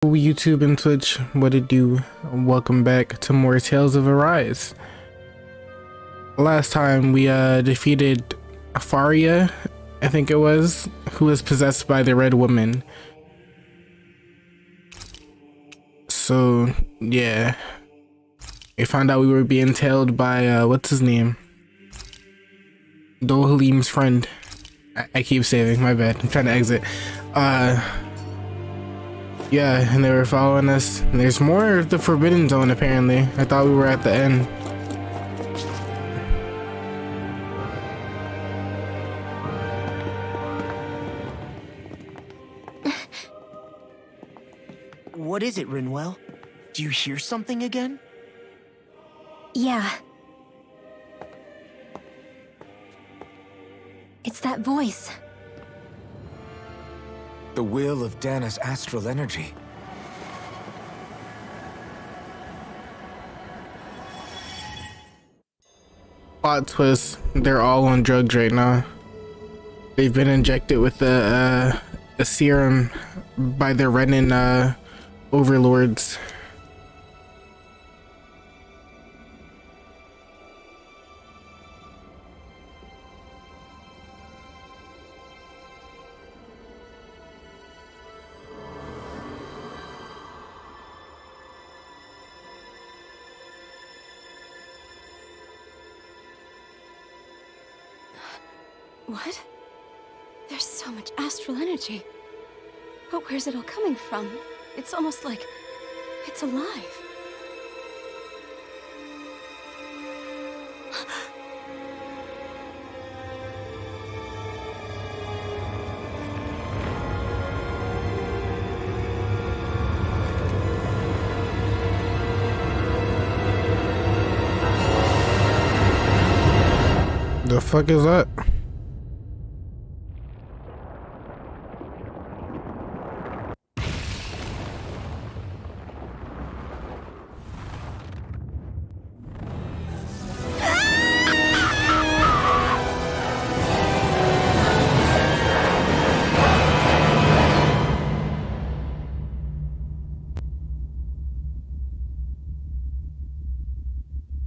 YouTube and Twitch, what it do? Welcome back to more Tales of Arise. Last time we defeated Faria, I think it was, who was possessed by the Red Woman. So yeah, we found out we were being tailed by what's his name? Dol Halim's friend. I keep saving, my bad. I'm trying to exit. Yeah, and they were following us. And there's more of the Forbidden Zone, apparently. I thought we were at the end. What is it, Rinwell? Do you hear something again? Yeah. It's that voice. The will of Dana's astral energy. Plot twist, they're all on drugs right now. They've been injected with a serum by their Renan overlords. What? There's so much astral energy. But where's it all coming from? It's almost like it's alive. The fuck is that?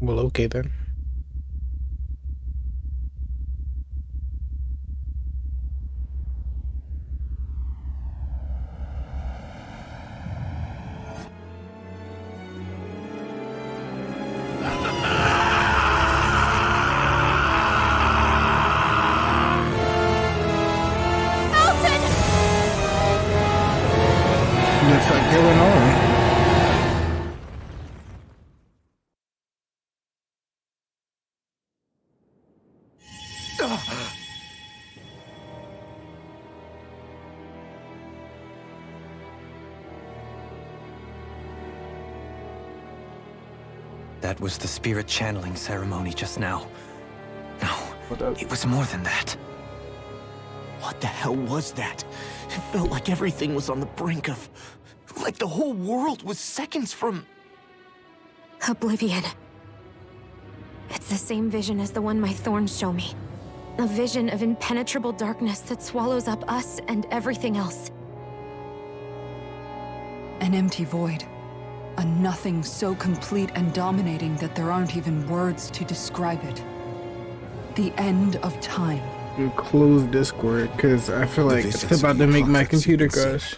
Well, okay then. What the fuck going on? That was the spirit channeling ceremony just now. No, it was more than that. What the hell was that? It felt like everything was on the brink of... like the whole world was seconds from... Oblivion. It's the same vision as the one my thorns show me. A vision of impenetrable darkness that swallows up us and everything else. An empty void. A nothing so complete and dominating that there aren't even words to describe it. The end of time. You close Discord because I feel like it's about to make my computer crash.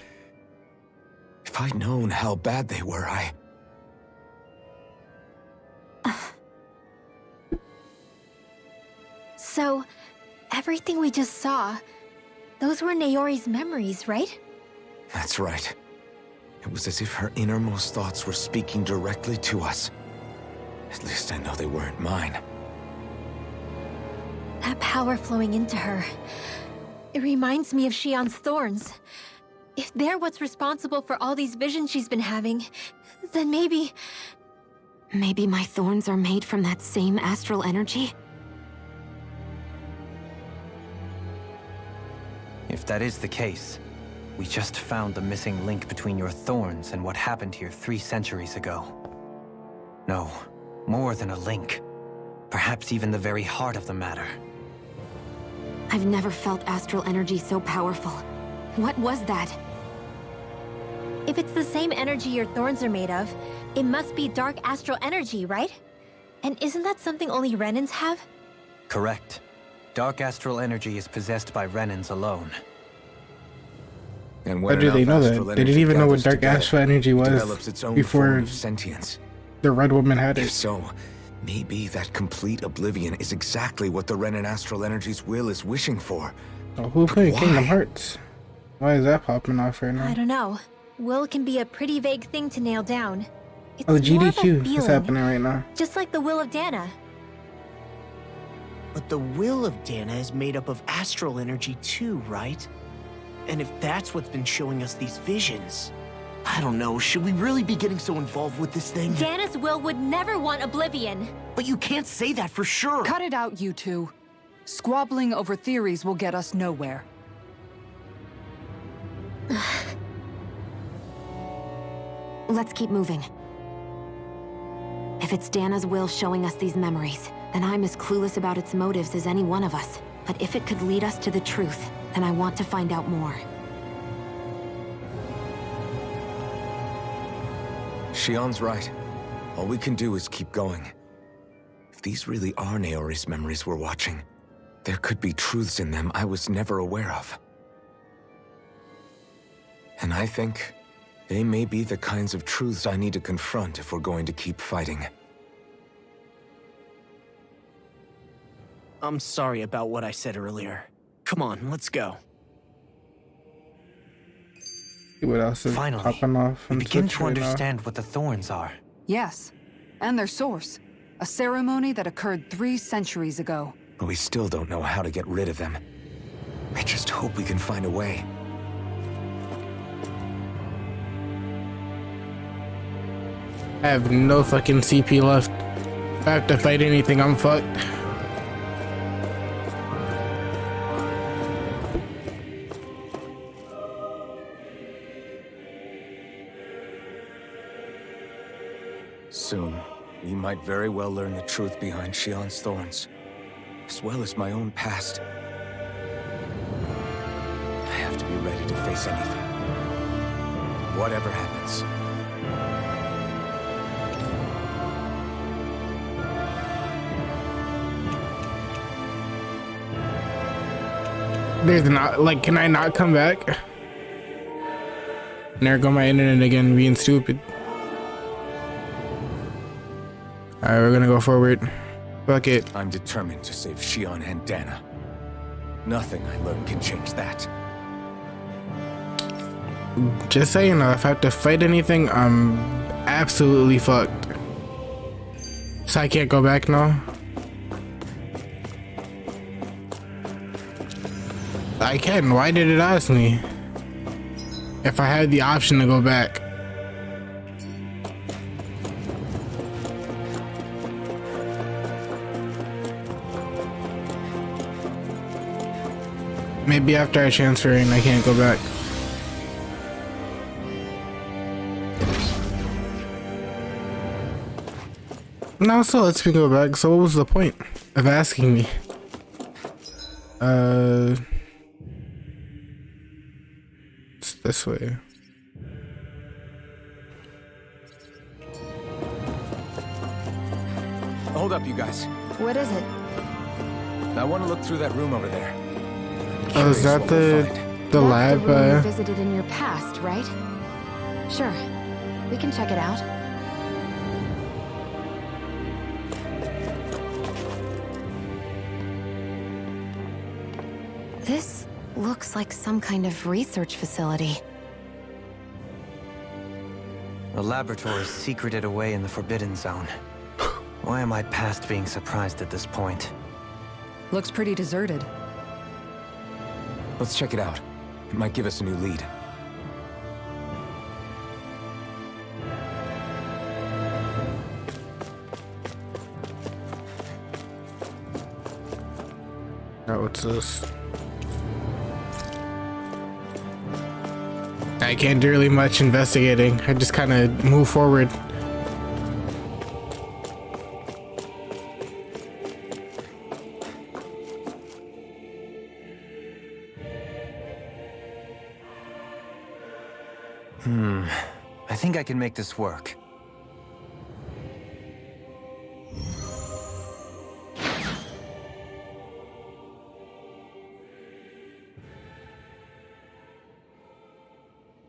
If I'd known how bad they were, So, everything we just saw, those were Naori's memories, right? That's right. It was as if her innermost thoughts were speaking directly to us. At least I know they weren't mine. That power flowing into her. It reminds me of Shion's thorns. If they're what's responsible for all these visions she's been having, then maybe... Maybe my thorns are made from that same astral energy? If that is the case, we just found the missing link between your thorns and what happened here 3 centuries ago. No, more than a link. Perhaps even the very heart of the matter. I've never felt astral energy so powerful. What was that? If it's the same energy your thorns are made of, it must be dark astral energy, right? And isn't that something only Renans have? Correct. Dark astral energy is possessed by Renans alone. And How when do they enough know that? astral They didn't energy even know what gathers dark together, astral energy it was develops its own before form of sentience. the Red Woman had If it. so, maybe that complete oblivion is exactly what the Renan astral energy's will is wishing for. Oh, who played why? Kingdom Hearts? Why is that popping off right I now? don't know. Will can be a pretty vague thing to nail down. It's Oh, more of a GDQ is feeling, happening right now. just like the will of Dana. But the will of Dana is made up of astral energy too, right? And if that's what's been showing us these visions, I don't know, should we really be getting so involved with this thing? Dana's will would never want oblivion. But you can't say that for sure. Cut it out, you two. Squabbling over theories will get us nowhere. Let's keep moving. If it's Dana's will showing us these memories, then I'm as clueless about its motives as any one of us. But if it could lead us to the truth, then I want to find out more. Shion's right. All we can do is keep going. If these really are Naori's memories we're watching, there could be truths in them I was never aware of. And I think they may be the kinds of truths I need to confront if we're going to keep fighting. I'm sorry about what I said earlier. Come on, let's go. See what else is Finally, popping off we on begin Twitch to right now. understand what the thorns are. Yes, and their source. A ceremony that occurred 3 centuries ago. But we still don't know how to get rid of them. I just hope we can find a way. I have no fucking CP left. If I have to fight anything, I'm fucked. Soon, we might very well learn the truth behind Shion's thorns, as well as my own past. I have to be ready to face anything. Whatever happens. There's not, like, can I not come back? And there go my internet again, being stupid. Alright, we're gonna go forward. Fuck it. I'm determined to save Shion and Dana. Nothing I learn can change that. Just saying, if I have to fight anything, I'm absolutely fucked. So I can't go back now? I can. Why did it ask me? If I had the option to go back. Maybe after I transfer in, I can't go back. No, so let's me go back. So what was the point of asking me? It's this way. Hold up, you guys. What is it? I want to look through that room over there. Oh, is Curious that what we'll the find. the That's lab? the room you visited in your past, right? Sure. We can check it out. This looks like some kind of research facility. The laboratory is secreted away in the Forbidden Zone. Why am I past being surprised at this point? Looks pretty deserted. Let's check it out. It might give us a new lead. Oh, what's this? I can't do really much investigating. I just kind of move forward. think I can make this work.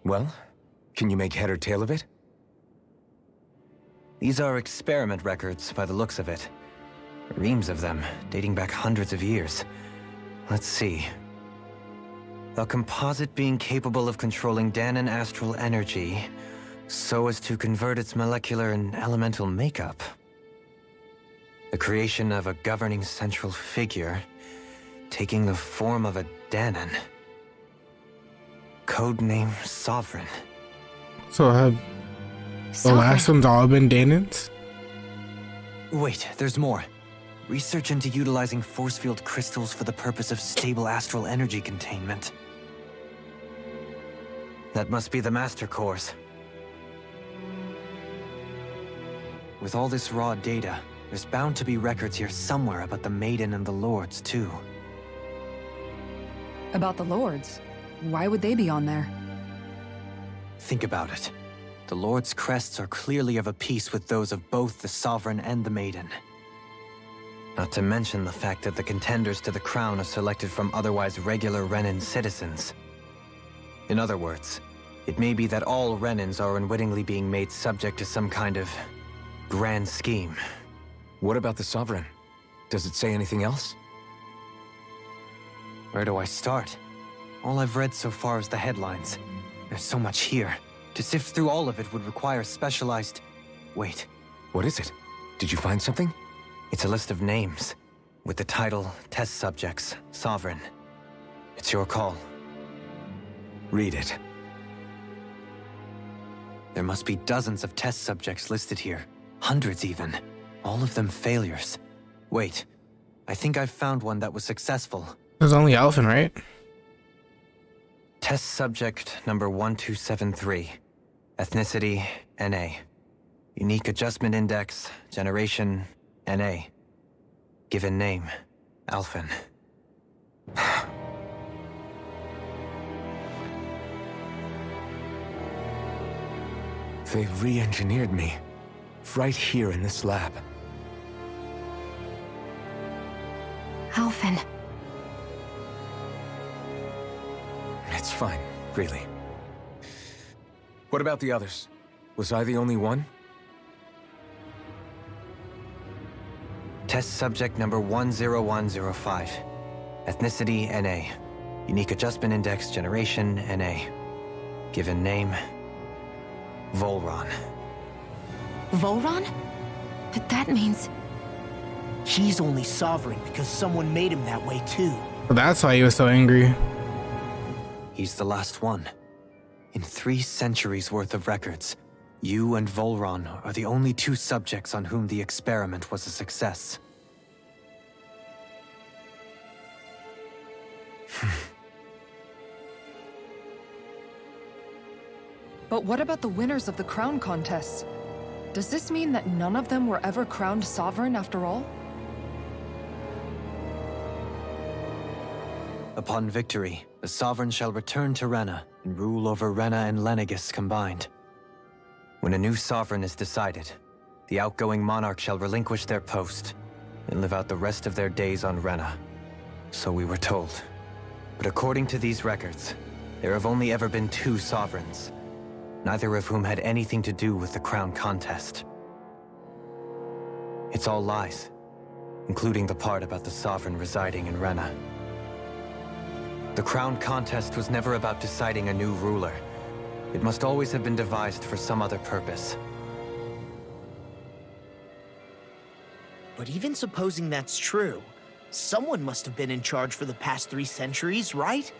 Well, can you make head or tail of it? These are experiment records by the looks of it. Reams of them, dating back hundreds of years. Let's see. A composite being capable of controlling Dahnan astral energy so as to convert its molecular and elemental makeup. The creation of a governing central figure, taking the form of a Dahnan. Codename Sovereign. So have the last one's all been Dahnans? Wait, there's more. Research into utilizing force field crystals for the purpose of stable astral energy containment. That must be the Master Cores. With all this raw data, there's bound to be records here somewhere about the Maiden and the Lords, too. About the Lords? Why would they be on there? Think about it. The Lord's crests are clearly of a piece with those of both the Sovereign and the Maiden. Not to mention the fact that the contenders to the crown are selected from otherwise regular Renan citizens. In other words, it may be that all Renans are unwittingly being made subject to some kind of grand scheme. What about the Sovereign? Does it say anything else? Where do I start? All I've read so far is the headlines. There's so much here. To sift through all of it would require specialized... Wait. What is it? Did you find something? It's a list of names, with the title Test Subjects, Sovereign. It's your call. Read it. There must be dozens of test subjects listed here. Hundreds even. All of them failures. Wait, I think I've found one that was successful. There's only Alphen, right? Test subject number 1273. Ethnicity, NA. Unique adjustment index, generation, NA. Given name, Alphen. They've re-engineered me. Right here in this lab. Alphen. It's fine, really. What about the others? Was I the only one? Test subject number 10105. Ethnicity, NA. Unique adjustment index, generation, NA. Given name, Volron. Volron? But that means... He's only sovereign because someone made him that way too. That's why he was so angry. He's the last one. In 3 centuries worth of records, you and Volron are the only 2 subjects on whom the experiment was a success. But what about the winners of the crown contests? Does this mean that none of them were ever crowned sovereign after all? Upon victory, the Sovereign shall return to Rena and rule over Rena and Lenegis combined. When a new Sovereign is decided, the outgoing monarch shall relinquish their post and live out the rest of their days on Rena. So we were told. But according to these records, there have only ever been 2 Sovereigns, neither of whom had anything to do with the crown contest. It's all lies, including the part about the Sovereign residing in Rena. The crown contest was never about deciding a new ruler. It must always have been devised for some other purpose. But even supposing that's true, someone must have been in charge for the past 3 centuries, right?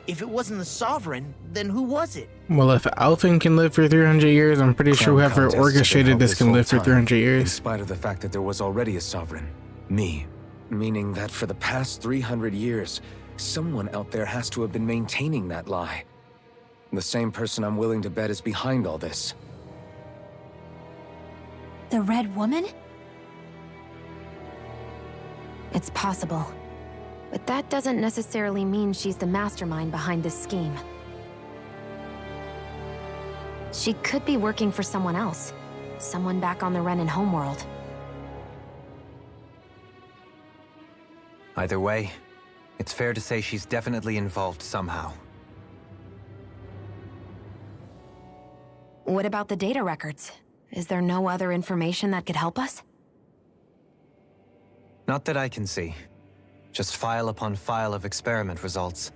If it wasn't the Sovereign, then who was it? Well, if Alphen can live for 300 years, I'm pretty sure Crown whoever contests have been orchestrated held this can whole live for time, 300 In years. spite of the fact that there was already a Sovereign. Me. Meaning that for the past 300 years, someone out there has to have been maintaining that lie. The same person I'm willing to bet is behind all this. The Red Woman? It's possible. But that doesn't necessarily mean she's the mastermind behind this scheme. She could be working for someone else. Someone back on the Renan homeworld. Either way, it's fair to say she's definitely involved somehow. What about the data records? Is there no other information that could help us? Not that I can see. Just file upon file of experiment results.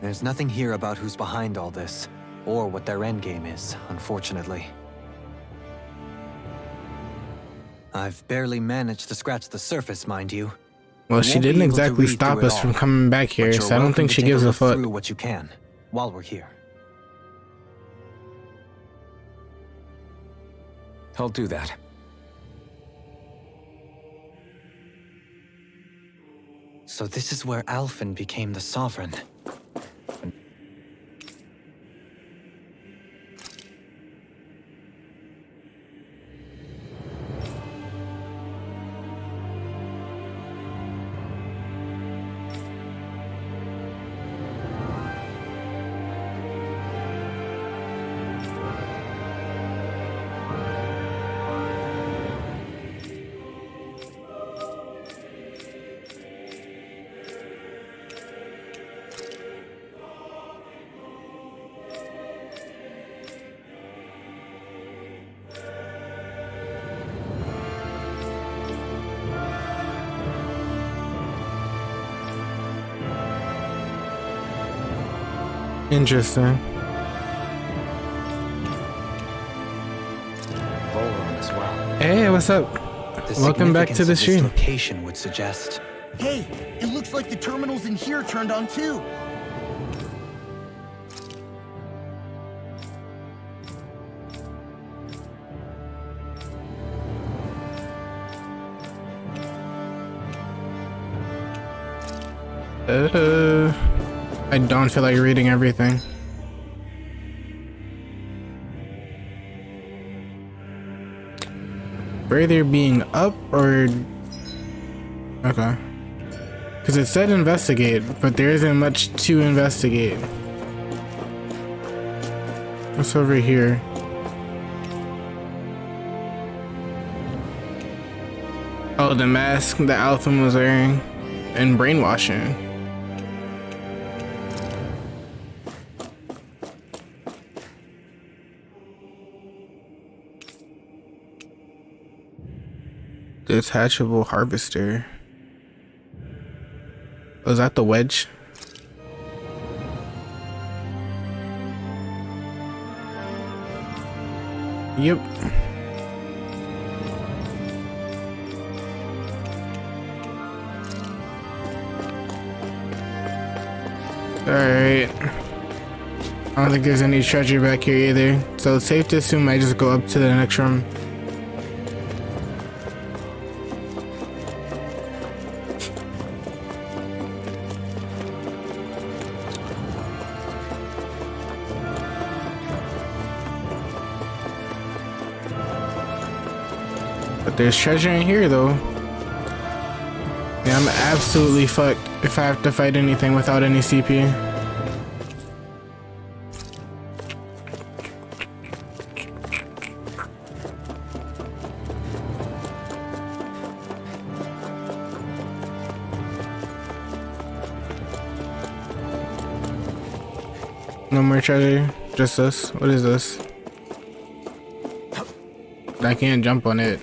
There's nothing here about who's behind all this, or what their endgame is, unfortunately. I've barely managed to scratch the surface, mind you. Well, I she won't be didn't able to exactly read stop through it us from all, coming back but here, you're so I don't welcome think to she take gives a look fuck. through what you can, while we're here. I'll do that. So this is where Alphen became the Sovereign. Interesting. Volron as well. Hey, what's up? The Welcome back to the significance of stream. this location would suggest Hey, it looks like the terminals in here turned on too. I don't feel like reading everything. Either being up or... Okay. Because it said investigate, but there isn't much to investigate. What's over here? Oh, the mask that Alphen was wearing. And brainwashing. Detachable harvester. Was that the wedge? Yep. Alright. I don't think there's any treasure back here either, so it's safe to assume I just go up to the next room. But there's treasure in here though. Yeah, I'm absolutely fucked if I have to fight anything without any CP. No more treasure, just this. What is this? I can't jump on it.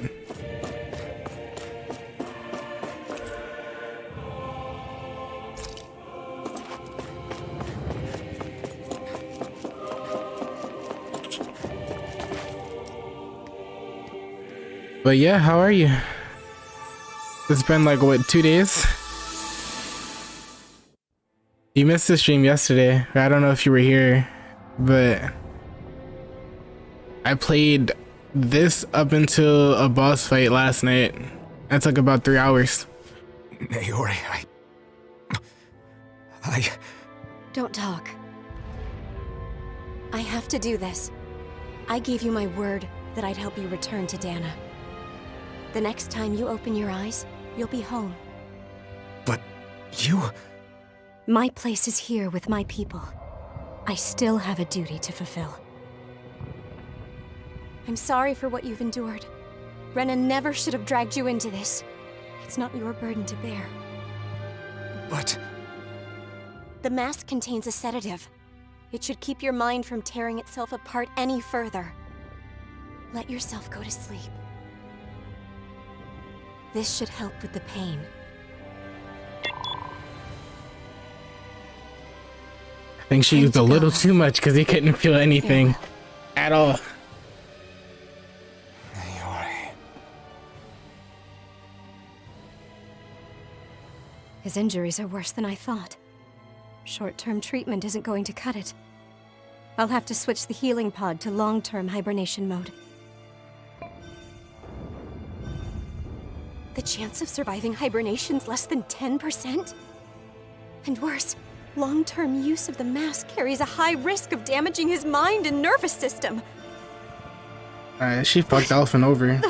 But yeah, how are you? It's been like, what, 2 days? You missed the stream yesterday. I don't know if you were here, but I played this up until a boss fight last night. That took about 3 hours. Naori, I... Don't talk. I have to do this. I gave you my word that I'd help you return to Dana. The next time you open your eyes, you'll be home. But you... My place is here with my people. I still have a duty to fulfill. I'm sorry for what you've endured. Rena never should have dragged you into this. It's not your burden to bear. But The mask contains a sedative. It should keep your mind from tearing itself apart any further. Let yourself go to sleep. This should help with the pain. I think she used a little too much because he couldn't feel anything at all. Naori. His injuries are worse than I thought. Short-term treatment isn't going to cut it. I'll have to switch the healing pod to long-term hibernation mode. The chance of surviving hibernation's less than 10%? And worse, long-term use of the mask carries a high risk of damaging his mind and nervous system. Alright, she fucked Alphen over. If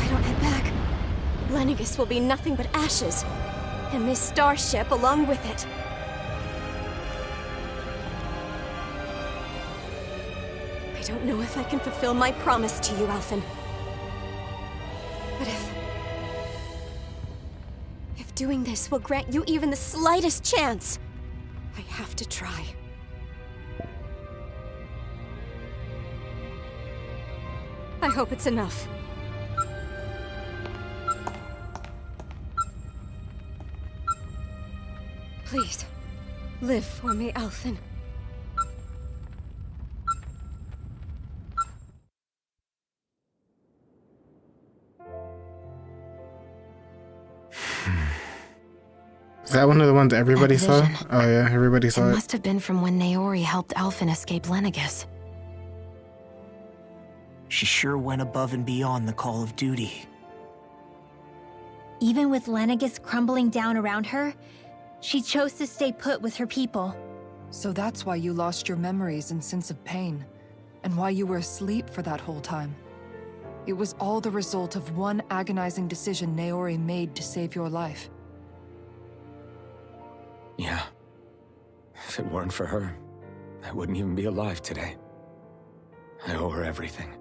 I don't head back, Lenegis will be nothing but ashes. And this starship along with it. I don't know if I can fulfill my promise to you, Alphen. But if doing this will grant you even the slightest chance, I have to try. I hope it's enough. Please, live for me, Alphen. Is that one of the ones everybody That saw? vision. Oh yeah, everybody It saw it. must have been from when Naori helped Alphen escape Lenegis. she sure went above and beyond the call of duty. Even with Lenegis crumbling down around her, she chose to stay put with her people. So that's why you lost your memories and sense of pain, and why you were asleep for that whole time. It was all the result of one agonizing decision Naori made to save your life. Yeah. If it weren't for her, I wouldn't even be alive today. I owe her everything.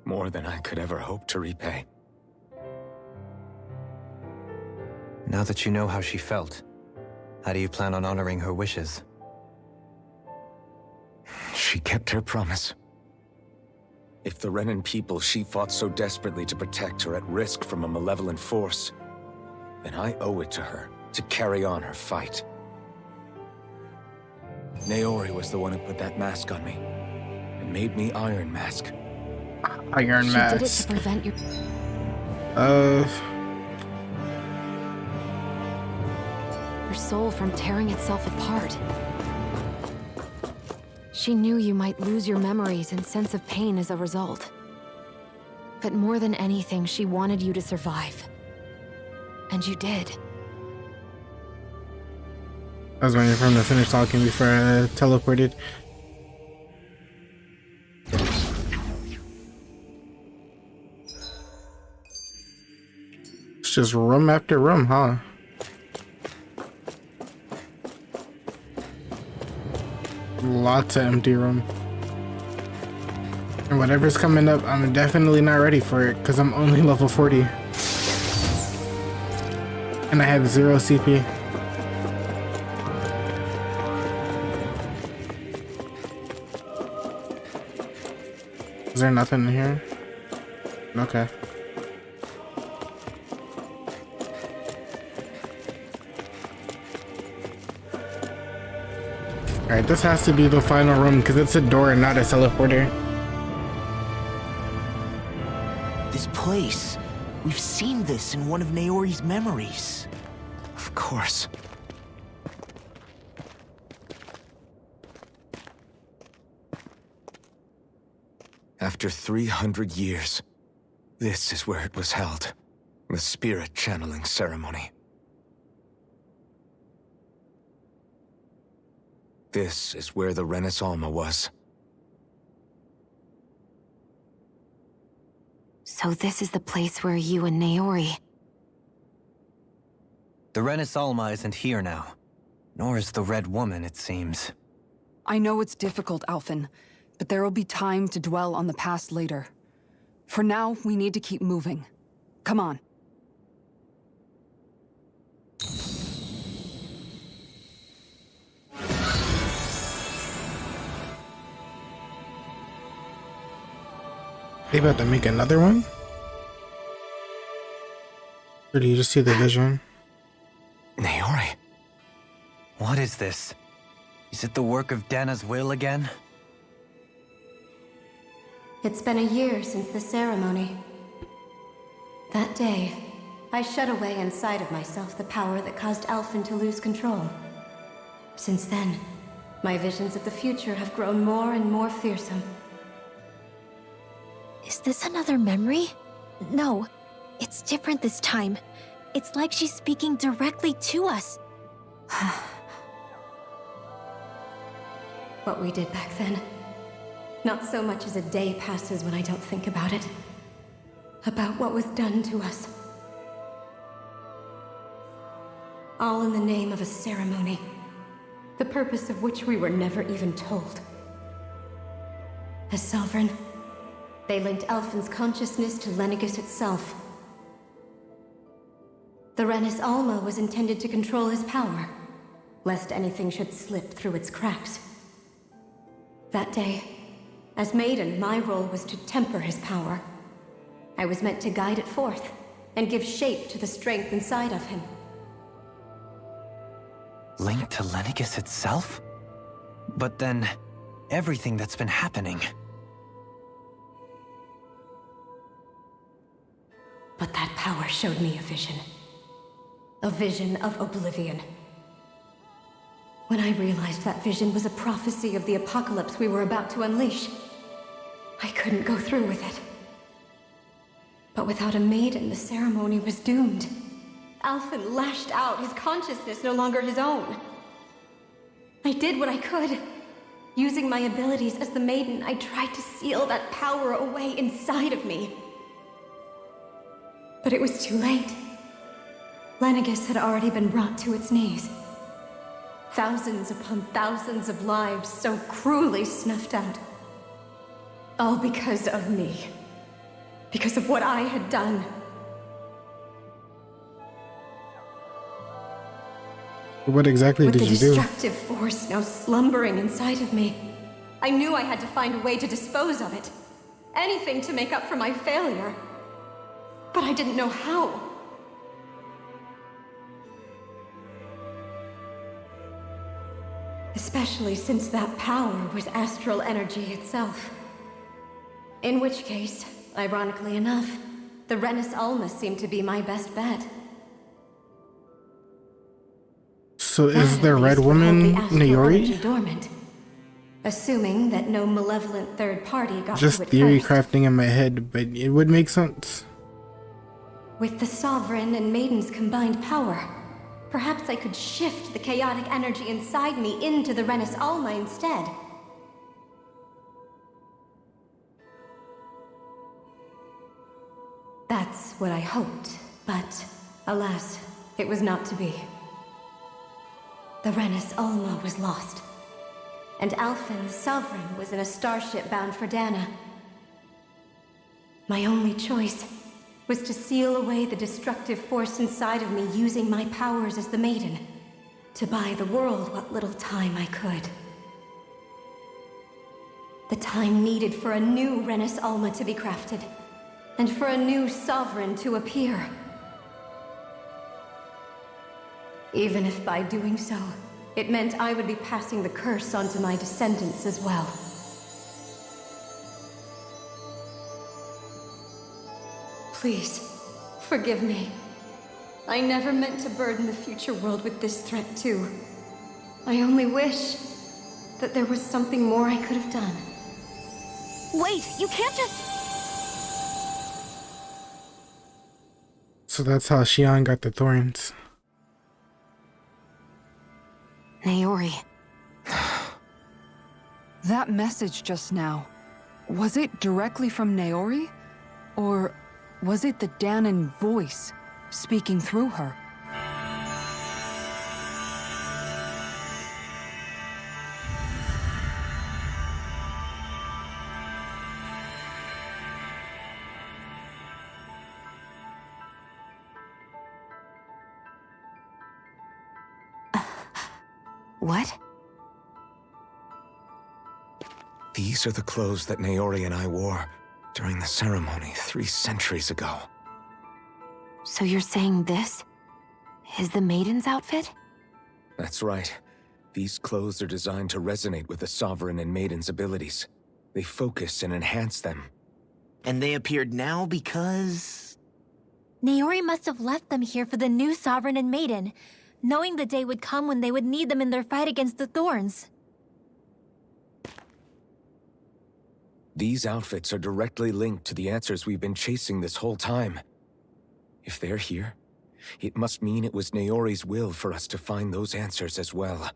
More than I could ever hope to repay. Now that you know how she felt, how do you plan on honoring her wishes? She kept her promise. If the Renan people she fought so desperately to protect are at risk from a malevolent force, then I owe it to her to carry on her fight. Naori was the one who put that mask on me, and made me Iron Mask. Iron She did it to Mask. prevent your soul from tearing itself apart. She knew you might lose your memories and sense of pain as a result. But more than anything, she wanted you to survive. And you did. I was waiting for him to finish talking before I teleported. It's just room after room, huh? Lots of empty room. And whatever's coming up, I'm definitely not ready for it because I'm only level 40. And I have 0 CP. Is there nothing in here? Okay. Alright, this has to be the final room because it's a door and not a teleporter. This place. We've seen this in one of Naori's memories. Of course. After 300 years, this is where it was held. The spirit channeling ceremony. This is where the Renis Alma was. So this is the place where you and Naori... The Renis Alma isn't here now. Nor is the Red Woman, it seems. I know it's difficult, Alphen, but there will be time to dwell on the past later. For now, we need to keep moving. Come on. They about to make another one? Or do you just see the vision? Naori. What is this? Is it the work of Dana's will again? It's been a year since the ceremony. That day, I shut away inside of myself the power that caused Alphen to lose control. Since then, my visions of the future have grown more and more fearsome. Is this another memory? No, it's different this time. It's like she's speaking directly to us. What we did back then. Not so much as a day passes when I don't think about it. About what was done to us. All in the name of a ceremony. The purpose of which we were never even told. As Sovereign, they linked Alphen's consciousness to Lenegis itself. The Renis Alma was intended to control his power, lest anything should slip through its cracks. That day, as Maiden, my role was to temper his power. I was meant to guide it forth, and give shape to the strength inside of him. Linked to Lenegis itself? But then, everything that's been happening... But that power showed me a vision. A vision of oblivion. When I realized that vision was a prophecy of the apocalypse we were about to unleash, I couldn't go through with it. But without a maiden, the ceremony was doomed. Alphen lashed out, his consciousness no longer his own. I did what I could. Using my abilities as the maiden, I tried to seal that power away inside of me. But it was too late. Lenegis had already been brought to its knees. Thousands upon thousands of lives so cruelly snuffed out. All because of me. Because of what I had done. What exactly did you do? With the destructive force now slumbering inside of me, I knew I had to find a way to dispose of it. Anything to make up for my failure. But I didn't know how. Especially since that power was astral energy itself. In which case, ironically enough, the Renis Alma seemed to be my best bet. So is the red woman Naori? Dormant, assuming that no malevolent third party got Just to it theory first. crafting in my head, but it would make sense. With the Sovereign and Maiden's combined power, perhaps I could shift the chaotic energy inside me into the Renis Alma instead. That's what I hoped, but alas, it was not to be. The Renis Alma was lost, and Alphen, the Sovereign, was in a starship bound for Dana. My only choice was to seal away the destructive force inside of me using my powers as the Maiden, to buy the world what little time I could. The time needed for a new Renis Alma to be crafted, and for a new Sovereign to appear. Even if by doing so, it meant I would be passing the curse onto my descendants as well. Please, forgive me. I never meant to burden the future world with this threat too. I only wish that there was something more I could have done. Wait, you can't just... So that's how Xion got the thorns. Naori. That message just now, was it directly from Naori? Or was it the Danan voice speaking through her? What? These are the clothes that Naori and I wore during the ceremony 3 centuries ago. So you're saying this is the Maiden's outfit? That's right. These clothes are designed to resonate with the Sovereign and Maiden's abilities. They focus and enhance them. And they appeared now because... Naori must have left them here for the new Sovereign and Maiden, knowing the day would come when they would need them in their fight against the Thorns. These outfits are directly linked to the answers we've been chasing this whole time. If they're here, it must mean it was Naori's will for us to find those answers as well.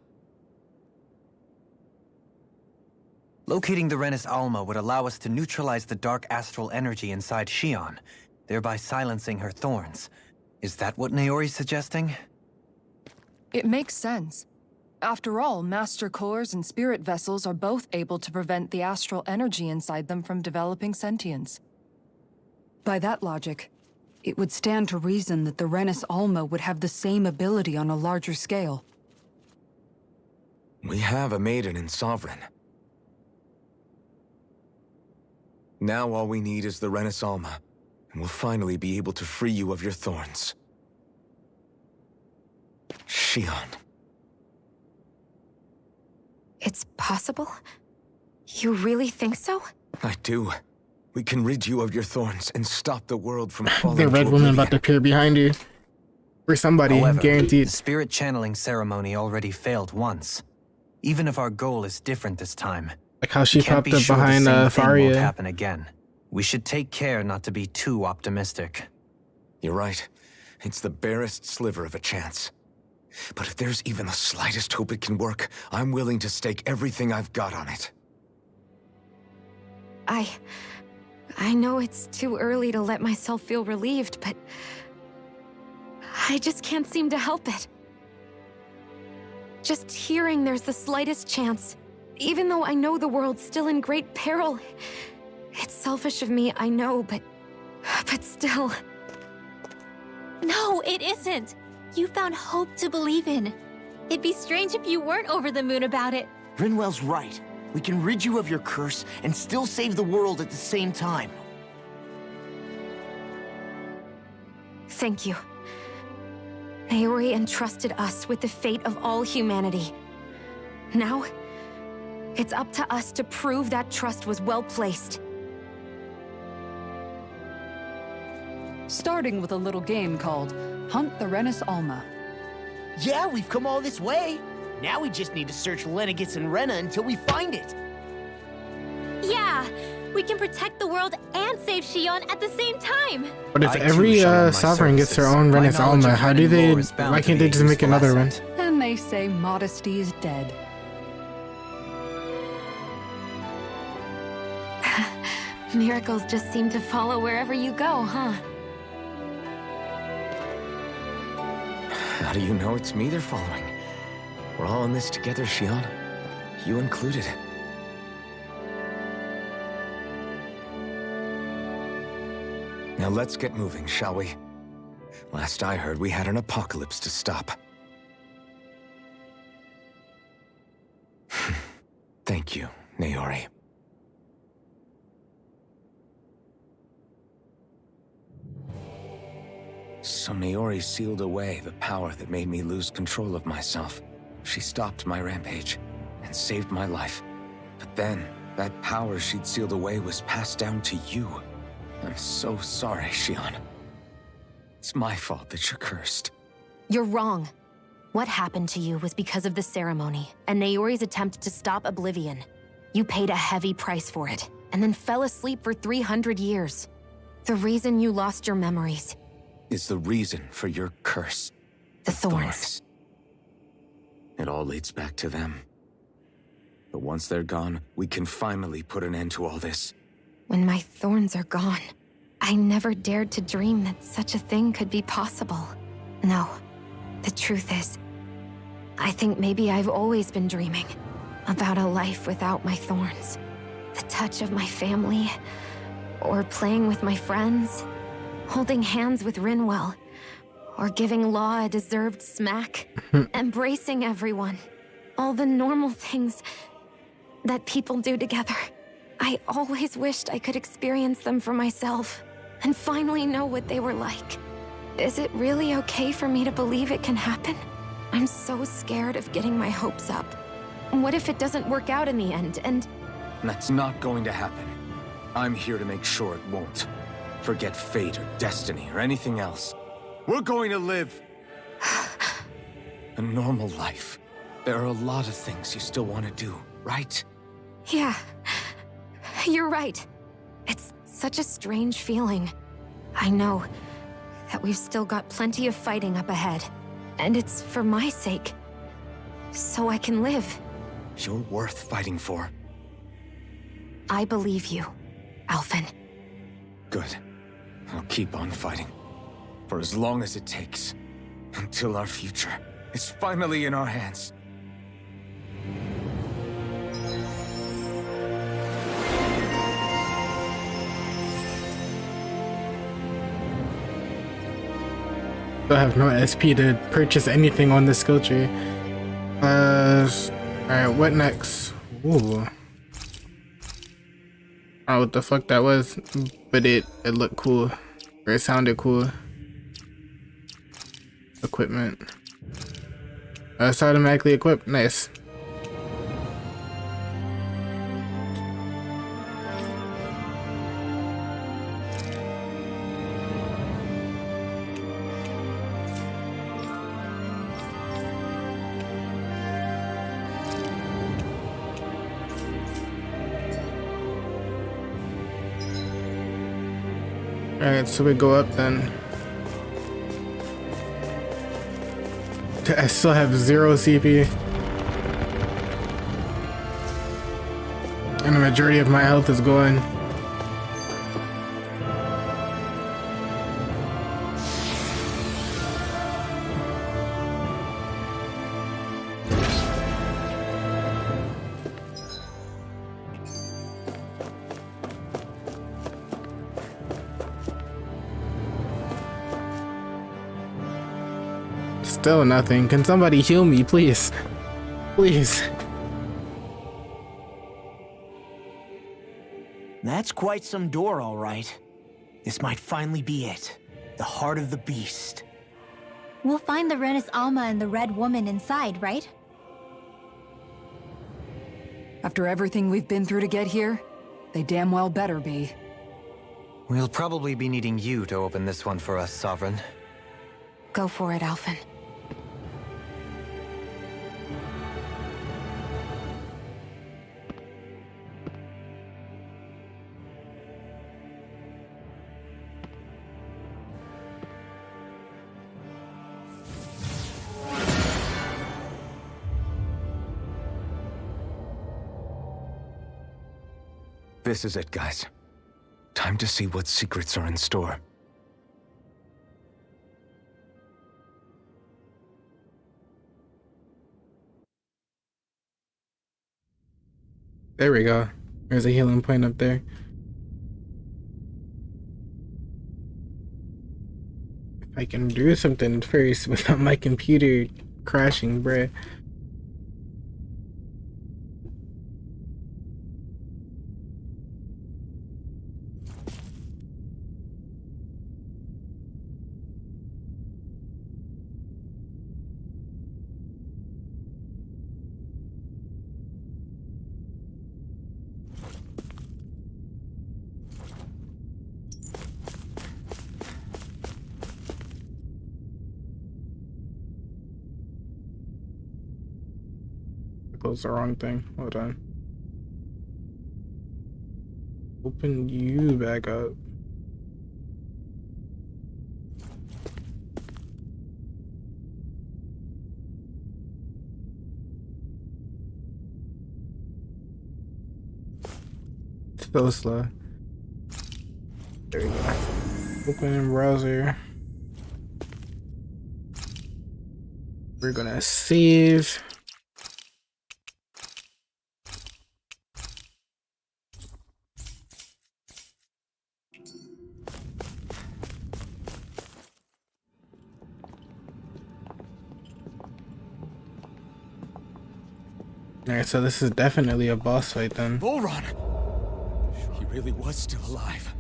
Locating the Renis Alma would allow us to neutralize the dark astral energy inside Shion, thereby silencing her thorns. Is that what Naori's suggesting? It makes sense. After all, Master Cores and Spirit Vessels are both able to prevent the astral energy inside them from developing sentience. By that logic, it would stand to reason that the Renis Alma would have the same ability on a larger scale. We have a Maiden and Sovereign. Now all we need is the Renis Alma, and we'll finally be able to free you of your thorns. Shion. It's possible? You really think so? I do. We can rid you of your thorns and stop the world from falling The red to woman about oblivion. to appear behind you. For somebody, However, guaranteed. the spirit channeling ceremony already failed once. Even if our goal is different this time, Like how she we can't popped be up sure the behind same thing won't Faria. happen again. We should take care not to be too optimistic. You're right. It's the barest sliver of a chance. But if there's even the slightest hope it can work, I'm willing to stake everything I've got on it. I know it's too early to let myself feel relieved, but I just can't seem to help it. Just hearing there's the slightest chance, even though I know the world's still in great peril. It's selfish of me, I know, but still. No, it isn't. You found hope to believe in. It'd be strange if you weren't over the moon about it. Rinwell's right. We can rid you of your curse and still save the world at the same time. Thank you. Naori entrusted us with the fate of all humanity. Now, it's up to us to prove that trust was well placed. Starting with a little game called Hunt the Renis Alma. Yeah, we've come all this way. Now we just need to search Lenegis and Rena until we find it. Yeah, we can protect the world and save Shion at the same time. But if I too every shall lend my sovereign gets their own services. Renis My knowledge Alma, of how do Renin they? lore is bound Why to can't be they a just make useful another one? asset. And they say modesty is dead. Miracles just seem to follow wherever you go, huh? How do you know it's me they're following? We're all in this together, Shion. You included. Now let's get moving, shall we? Last I heard, we had an apocalypse to stop. Thank you, Naori. So Naori sealed away the power that made me lose control of myself. She stopped my rampage and saved my life. But then, that power she'd sealed away was passed down to you. I'm so sorry, Shion. It's my fault that you're cursed. You're wrong. What happened to you was because of the ceremony and Naori's attempt to stop Oblivion. You paid a heavy price for it, and then fell asleep for 300 years. The reason you lost your memories. Is the reason for your curse. The thorns. It all leads back to them. But once they're gone, we can finally put an end to all this. When my thorns are gone, I never dared to dream that such a thing could be possible. No, the truth is, I think maybe I've always been dreaming about a life without my thorns. The touch of my family, or playing with my friends, holding hands with Rinwell, or giving Law a deserved smack, embracing everyone. All the normal things that people do together. I always wished I could experience them for myself and finally know what they were like. Is it really okay for me to believe it can happen? I'm so scared of getting my hopes up. What if it doesn't work out in the end, and... That's not going to happen. I'm here to make sure it won't. Forget fate or destiny or anything else. We're going to live a normal life. There are a lot of things you still want to do, right? Yeah, you're right. It's such a strange feeling. I know that we've still got plenty of fighting up ahead, and it's for my sake, so I can live. You're worth fighting for. I believe you, Alphen. Good. I'll keep on fighting. For as long as it takes. Until our future is finally in our hands. I have no SP to purchase anything on the skill tree. Alright, what next? Ooh. I don't know what the fuck that was, but it looked cool. Or it sounded cool. Equipment. It's automatically equipped. Nice. Alright, so we go up then. I still have 0 CP. And the majority of my health is going. Still nothing. Can somebody heal me, please? Please. That's quite some door, all right. This might finally be it. The heart of the beast. We'll find the Renis Alma and the Red Woman inside, right? After everything we've been through to get here, they damn well better be. We'll probably be needing you to open this one for us, Sovereign. Go for it, Alphen. This is it, guys. Time to see what secrets are in store. There we go. There's a healing point up there. If I can do something first without my computer crashing, bruh. Close the wrong thing. Hold on. Open you back up. So slow. There we go. Open in browser. We're gonna save. Alright, so this is definitely a boss fight then. Volron! He really was still alive.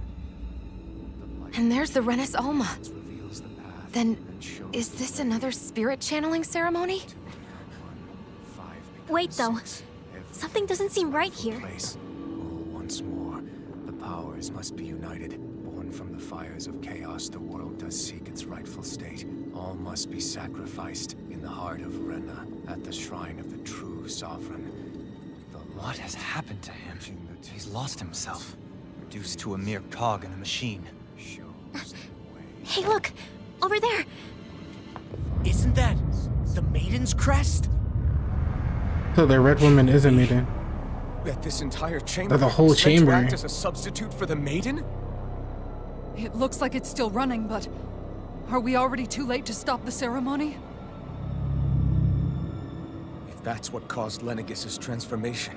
And there's the Renis Alma. Then, is this another spirit channeling ceremony? Wait, though. Something doesn't seem right here. Place. Oh, once more, the powers must be united. Born from the fires of chaos, the world does seek its rightful state. All must be sacrificed in the heart of Rena, at the shrine of the true sovereign. What has happened to him? He's lost himself, reduced to a mere cog in a machine. Hey, look! Over there! Isn't that the Maiden's crest? So the red woman is a maiden. That this entire chamber The whole was meant to chamber. act as a substitute for the maiden? It looks like it's still running, but are we already too late to stop the ceremony? If that's what caused Lenegis' transformation,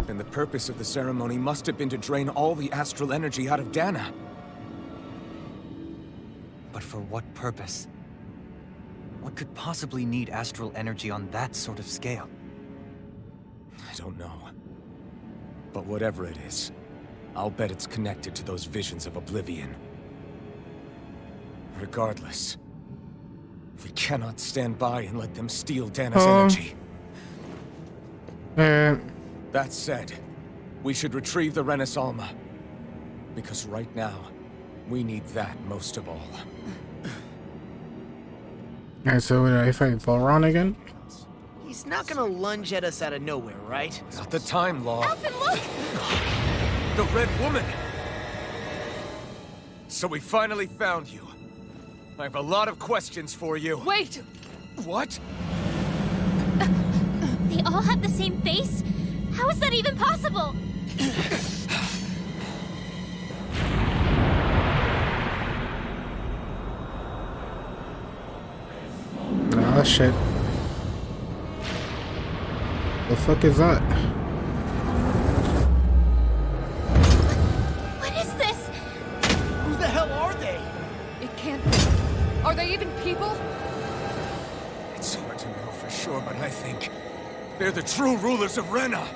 then the purpose of the ceremony must have been to drain all the astral energy out of Dana. But for what purpose? What could possibly need astral energy on that sort of scale? I don't know. But whatever it is, I'll bet it's connected to those visions of oblivion. Regardless, we cannot stand by and let them steal Dana's energy. That said, we should retrieve the Renis Alma. Because right now, we need that most of all. Alright, so would I fight Volron again? He's not gonna lunge at us out of nowhere, right? Not the time, Law. Alphen, look! The Red Woman! So we finally found you. I have a lot of questions for you. Wait! What? They all have the same face? How is that even possible? Oh shit. The fuck is that? What is this? Who the hell are they? It can't be. Are they even people? It's hard to know for sure, but I think they're the true rulers of Rena.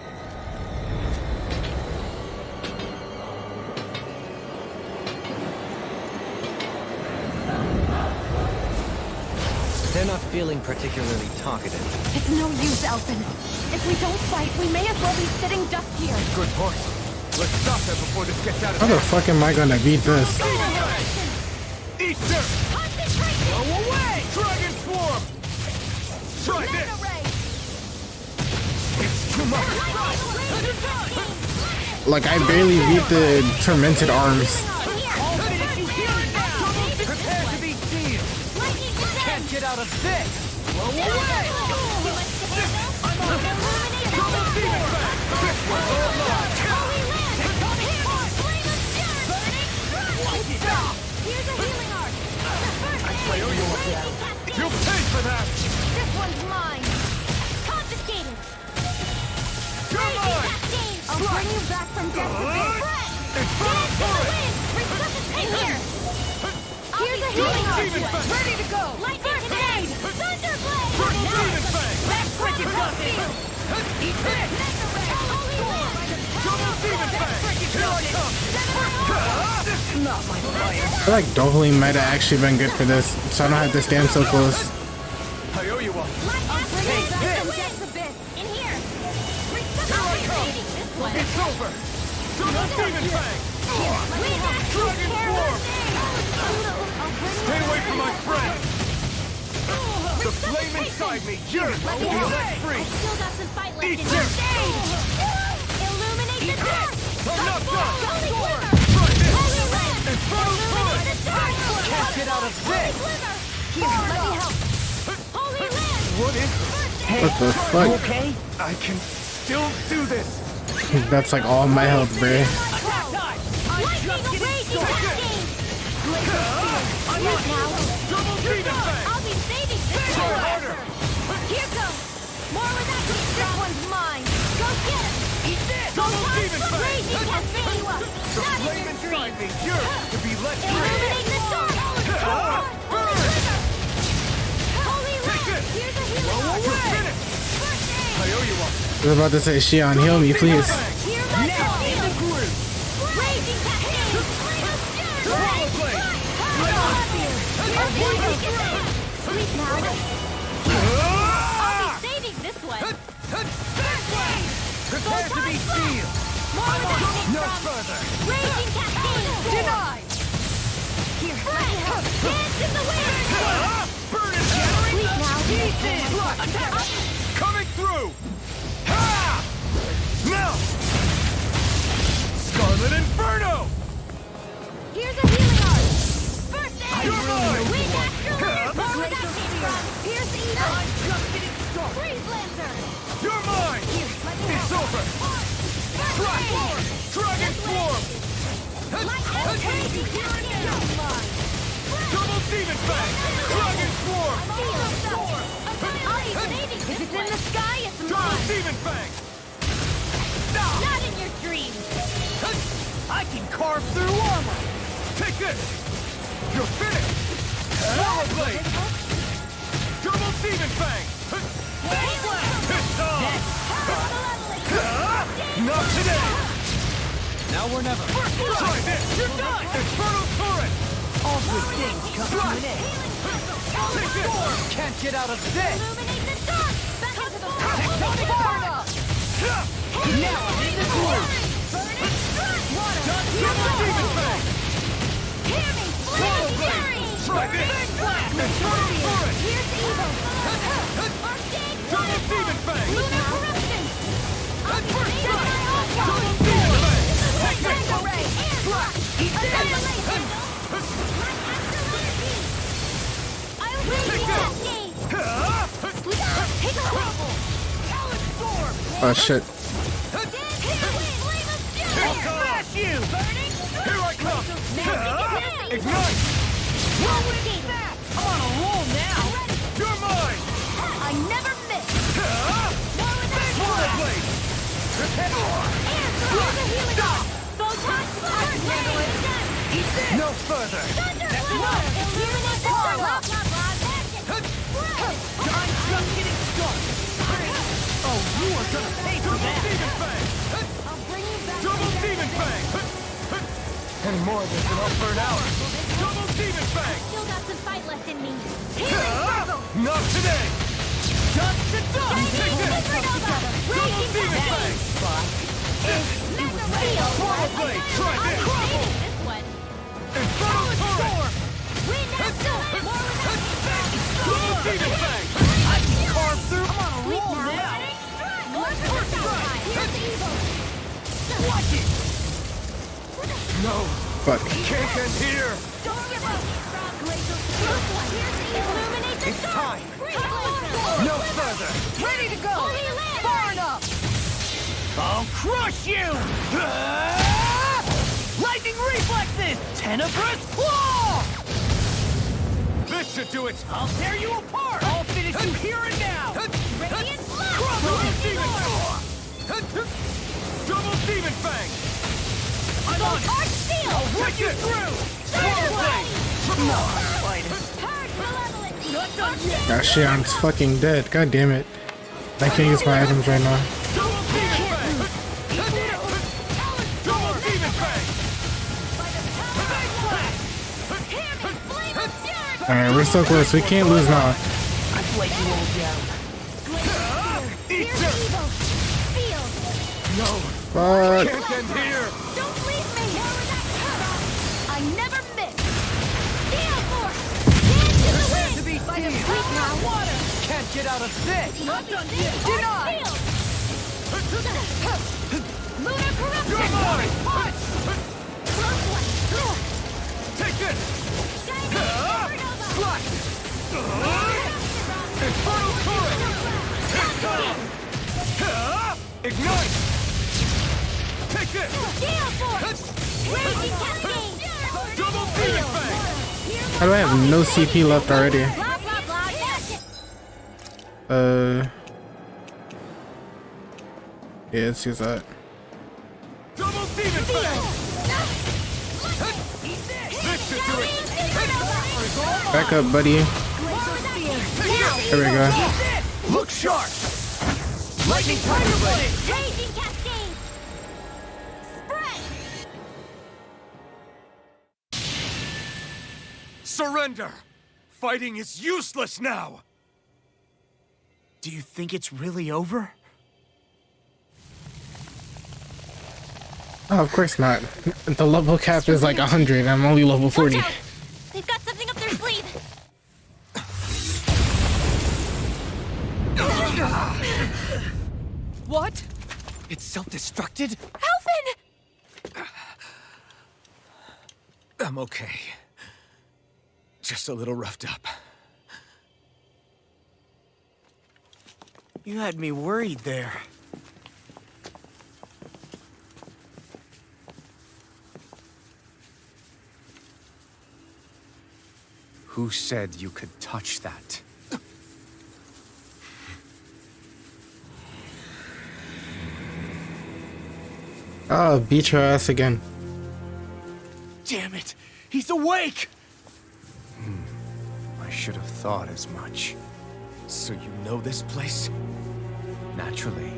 They're not feeling particularly talkative. It's no use, Alphen. If we don't fight, we may as well be sitting ducks here. Good point. Let's stop them before this gets out of How the hand. fuck am I gonna beat this? Eat dirt! Concentration! Go away! Dragon Swarm! Try this! It's too much! Like, I barely beat the tormented arms. Prepare to be sealed! Can't get out of this! You'll pay for that! This one's mine. Confiscated. Come on! I'll bring you back from death to this. Resuscitate here. Here's a healing arm. Ready to go. Lightning grenade. Thunderblade. Demon Fang! That's freaking nothing. Eat this! Double Demon Fang! Here I come! I feel like Dohalim might have actually been good for this, so I don't have to stand so close. I owe you one. Take this. In here. Resuscitate. This one. It's over! Double Demon Fang! Dragon Swarm! Stay away from my friend! The flame inside me yearns to be let free! Still got some fight left Eat in this! Illuminate the dark! I'm not done! Holy glimmer! Try this! Holy lamp! It's froze Illuminate the dark! Can't get out of Holy this! glimmer! Here, let me help! Holy lamp! What is What the fuck? Okay? I can still do this! That's like all my health, bruh. Lightning raging cascade! I'm Right now. Double Demon Fang! I'll be saving this Try one! harder! Here goes! More where that comes from! This one's mine! Go get it! Eat this! Go Double time Demon for Fang! raging cascade you up! The Not in flame your inside dreams! me yearns to be let free! Illuminate the dark! Holy glimmer! Holy Take lamp! this! Here's a healing You're arm! finished! First aid! I was about to say, Shion, heal me, please. Prepare to be sealed! I'm on! No further! Raging Cascade! Denied! Here, let me help! Dance in the wind! Burn it down! Please now! Attack! Coming through! Ha! Now! Scarlet Inferno! Here's a healing art! First aid! You're mine! Wind Astral! More where that came from! Pierce Evil! I'm just getting started! Freeze Lancer! You're mine! Here, let me It's help! over! First aid! Dragon Swarm! Light and crazy Cascade! Double Demon Fang! Dragon Swarm! If it's in the sky, it's Double mine! Demon Fang! Not in your dreams! I can carve through armor! Take this! You're finished! Swallow Blade! Double Demon Fang! It's on! Not today! Now or never. Try this! You're done! Infernal Torrent! All good things come to an end. Take this! Can't get out of this! Illuminate the dark! Back into the Tectonic Portal! Now I'm in the groove! Burning strike! Double Demon Fang! Hear me! Swallow Flame Blade! Fury! Try this! Infernal Torrent! Here's evil! Arcade Double Demon Fang! Lunar Corruption! First strike! Double Double Demon Fang! Take this! Tango Ray! Annihilation! I'll bring Take you this! Cascade! Take a level! Talon Storm! Oh shit. Smash you! Burning Here I come! Ignite! I'm on a roll now! You're mine! I never miss! Swallow Blade! Here's a healing art! Photon Spark! No further! Thundercloud! Illuminate the dark! I'm just getting started! Oh, you are gonna pay for Double that! Demon Fang! I'll bring you back Double to Demon Fang! Any more of this and I'll burn out! Double Demon Fang! Still got some fight left in me. Not today! Just the dust! Take this! Double Demon Fang! Swallow Blade! Try this! This one. Infernal Torrent! Wind Astral! Double Demon Fang! I can carve through! I'm on a roll now! Here's evil! Watch it! No! Fuck. Can't end here! Don't give up! Illuminate the It's dark! time! No further! Ready to go! Holy Land! Far enough! I'll crush you! Lightning reflexes! Tenebrous claw! This should do it! I'll tear you apart! I'll finish you here and now! Radiant Double Demon Fang! Double Demon Fang! I'm on it! Arch Steel! I'll rip you through! Swallow Blade! Purge Malevolence! Not done yet! Gosh, Shion's fucking dead. God damn it. I can't use my items right now. Double Demon Fang! Double Demon Fang! Alright, we're so close. We can't lose now. I laid you all down. Eat dirt! No! Fuck. Can't end here! Don't leave me! I never miss! Steel Force! Dance in the wind! To be seen! Sweet now! Water! Can't get out of this! Not done yet! Denied! Lunar Corruption! You're mine! Close one! Take this! Supernova! Slash! Infernal Torrent! Ignite! Take this! Steel Force! Raging Cascade! Double Demon Fang! How do I have no CP left already? Blah, blah, blah, that's it! Yeah, let's use that. Double Demon Fang! This should do it! Back up, buddy. There we go. Look sharp! Lightning Thunderblade! Raging Cascade! Spread! Surrender! Fighting is useless now! Do you think it's really over? Oh, of course not. The level cap is like 100. I'm only level 40. Watch out! They've got something up their sleeve! What? It's self-destructed? Alphen! I'm okay. Just a little roughed up. You had me worried there. Who said you could touch that? Oh, beat your ass again. Damn it! He's awake! I should have thought as much. So you know this place? Naturally,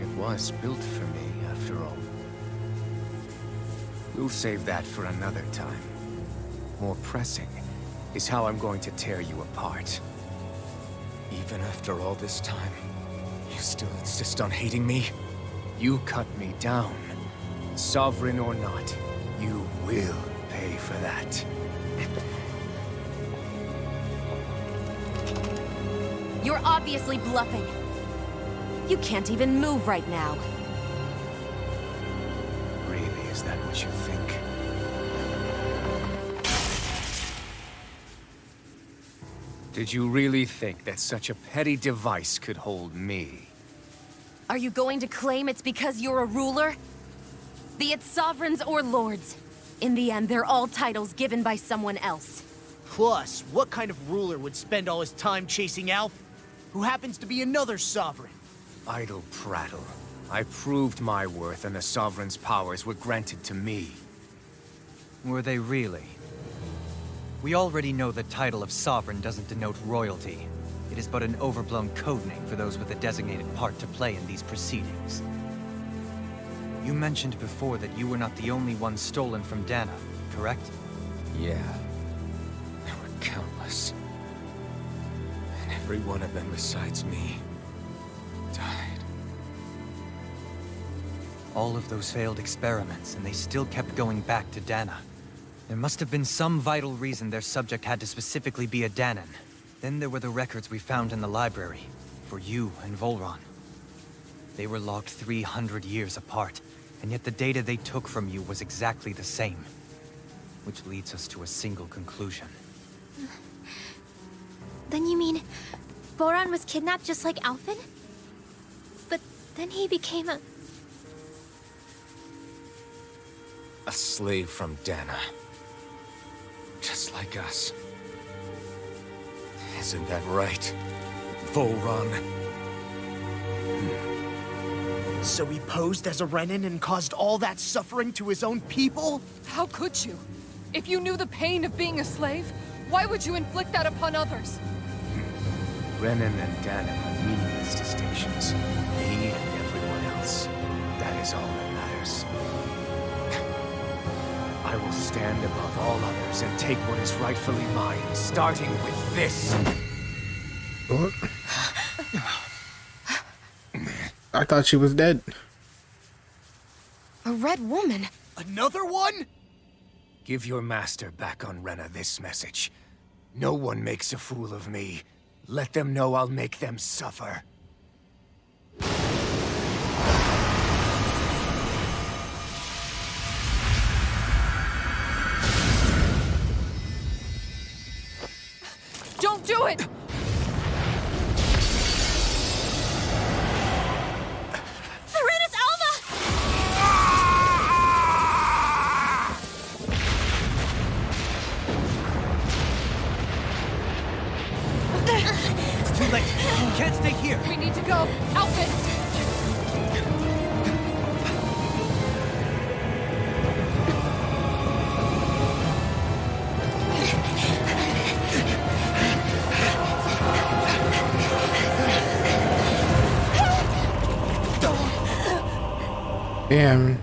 it was built for me, after all. We'll save that for another time. More pressing is how I'm going to tear you apart. Even after all this time, you still insist on hating me? You cut me down. Sovereign or not, you will pay for that. You're obviously bluffing. You can't even move right now. Really, is that what you think? Did you really think that such a petty device could hold me? Are you going to claim it's because you're a ruler? Be it sovereigns or lords. In the end, they're all titles given by someone else. Plus, what kind of ruler would spend all his time chasing Alf, who happens to be another sovereign? Idle prattle. I proved my worth and the Sovereign's powers were granted to me. Were they really? We already know the title of Sovereign doesn't denote royalty. It is but an overblown codename for those with a designated part to play in these proceedings. You mentioned before that you were not the only one stolen from Dana, correct? Yeah. There were countless. And every one of them besides me died. All of those failed experiments, and they still kept going back to Dana. There must have been some vital reason their subject had to specifically be a Danan. Then there were the records we found in the library, for you and Volron. They were logged 300 years apart, and yet the data they took from you was exactly the same. Which leads us to a single conclusion. Then you mean Boran was kidnapped just like Alphen? But then he became a... A slave from Dana. Just like us. Isn't that right, Volron? So he posed as a Renan and caused all that suffering to his own people? How could you? If you knew the pain of being a slave, why would you inflict that upon others? Renan and Dana are meaningless distinctions. Me and everyone else. That is all that matters. I will stand above all others and take what is rightfully mine, starting with this. What? I thought she was dead. A red woman? Another one? Give your master back on Rena this message. No one makes a fool of me. Let them know I'll make them suffer. Don't do it! Serenus Alva! It's too late. You can't stay here. We Damn.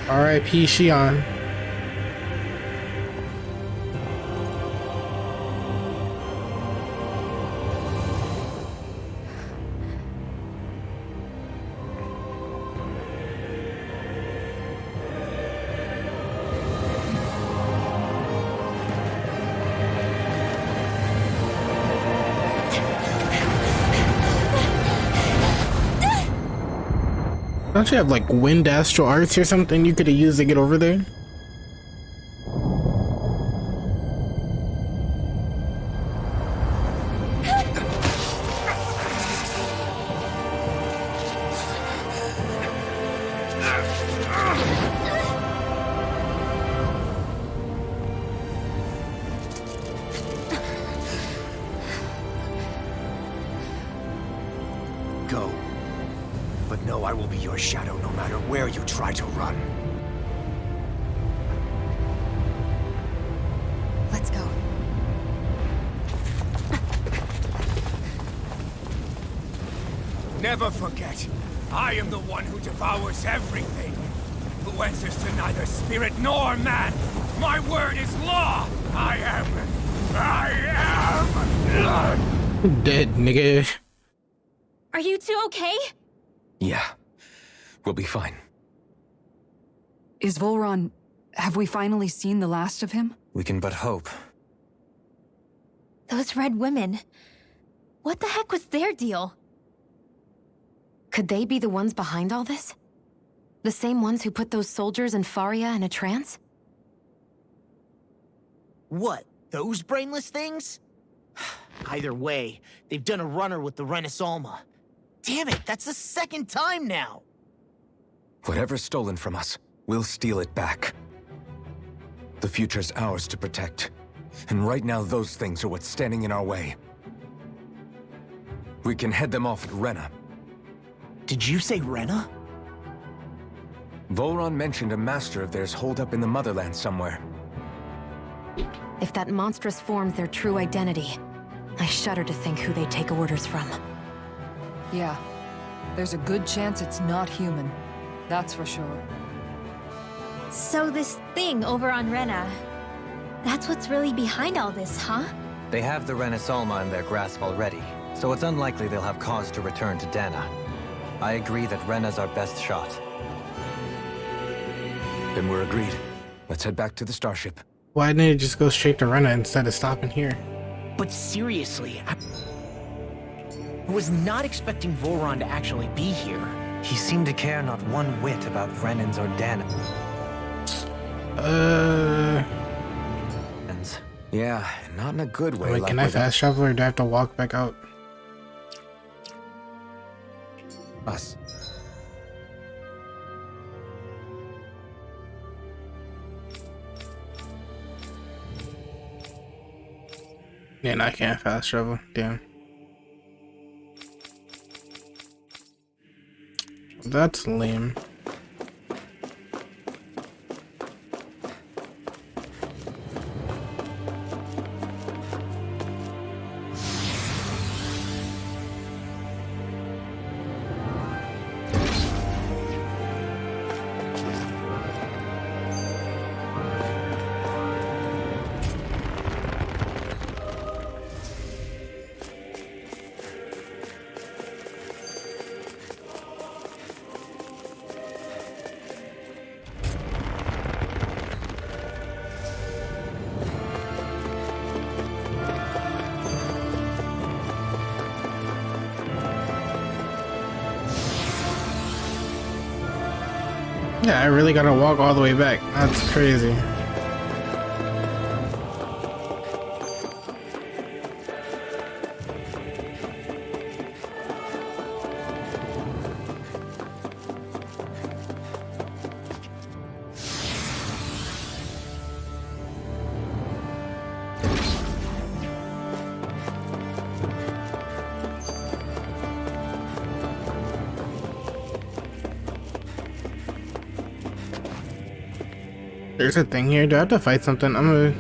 R.I.P. Shion. Don't you have like wind astral arts or something you could have used to get over there? Go. But know I will be your shadow no matter where you try to run. Let's go. Never forget, I am the one who devours everything. Who answers to neither spirit nor man. My word is law. I am. Dead, nigga. Are you two okay? Yeah, we'll be fine. Is Volron... have we finally seen the last of him? We can but hope. Those red women. What the heck was their deal? Could they be the ones behind all this? The same ones who put those soldiers in Faria in a trance? What? Those brainless things? Either way, they've done a runner with the Renaissalma. Damn it, that's the second time now! Whatever's stolen from us, we'll steal it back. The future's ours to protect. And right now those things are what's standing in our way. We can head them off at Rena. Did you say Rena? Volron mentioned a master of theirs holed up in the motherland somewhere. If that monstrous form's their true identity, I shudder to think who they take orders from. Yeah. There's a good chance it's not human. That's for sure. So this thing over on Rena, that's what's really behind all this, huh? They have the Renaissalma in their grasp already, so it's unlikely they'll have cause to return to Dana. I agree that Rena's our best shot. Then we're agreed. Let's head back to the starship. Why didn't it just go straight to Rena instead of stopping here? But seriously, I was not expecting Volron to actually be here. He seemed to care not one whit about Renans or Dana. Yeah, not in a good way. Wait, like can I fast travel or do I have to walk back out? us? Yeah, no, I can't fast travel. Damn. That's lame. Yeah, I really gotta walk all the way back. That's crazy. There's a thing here. Do I have to fight something? I'm gonna...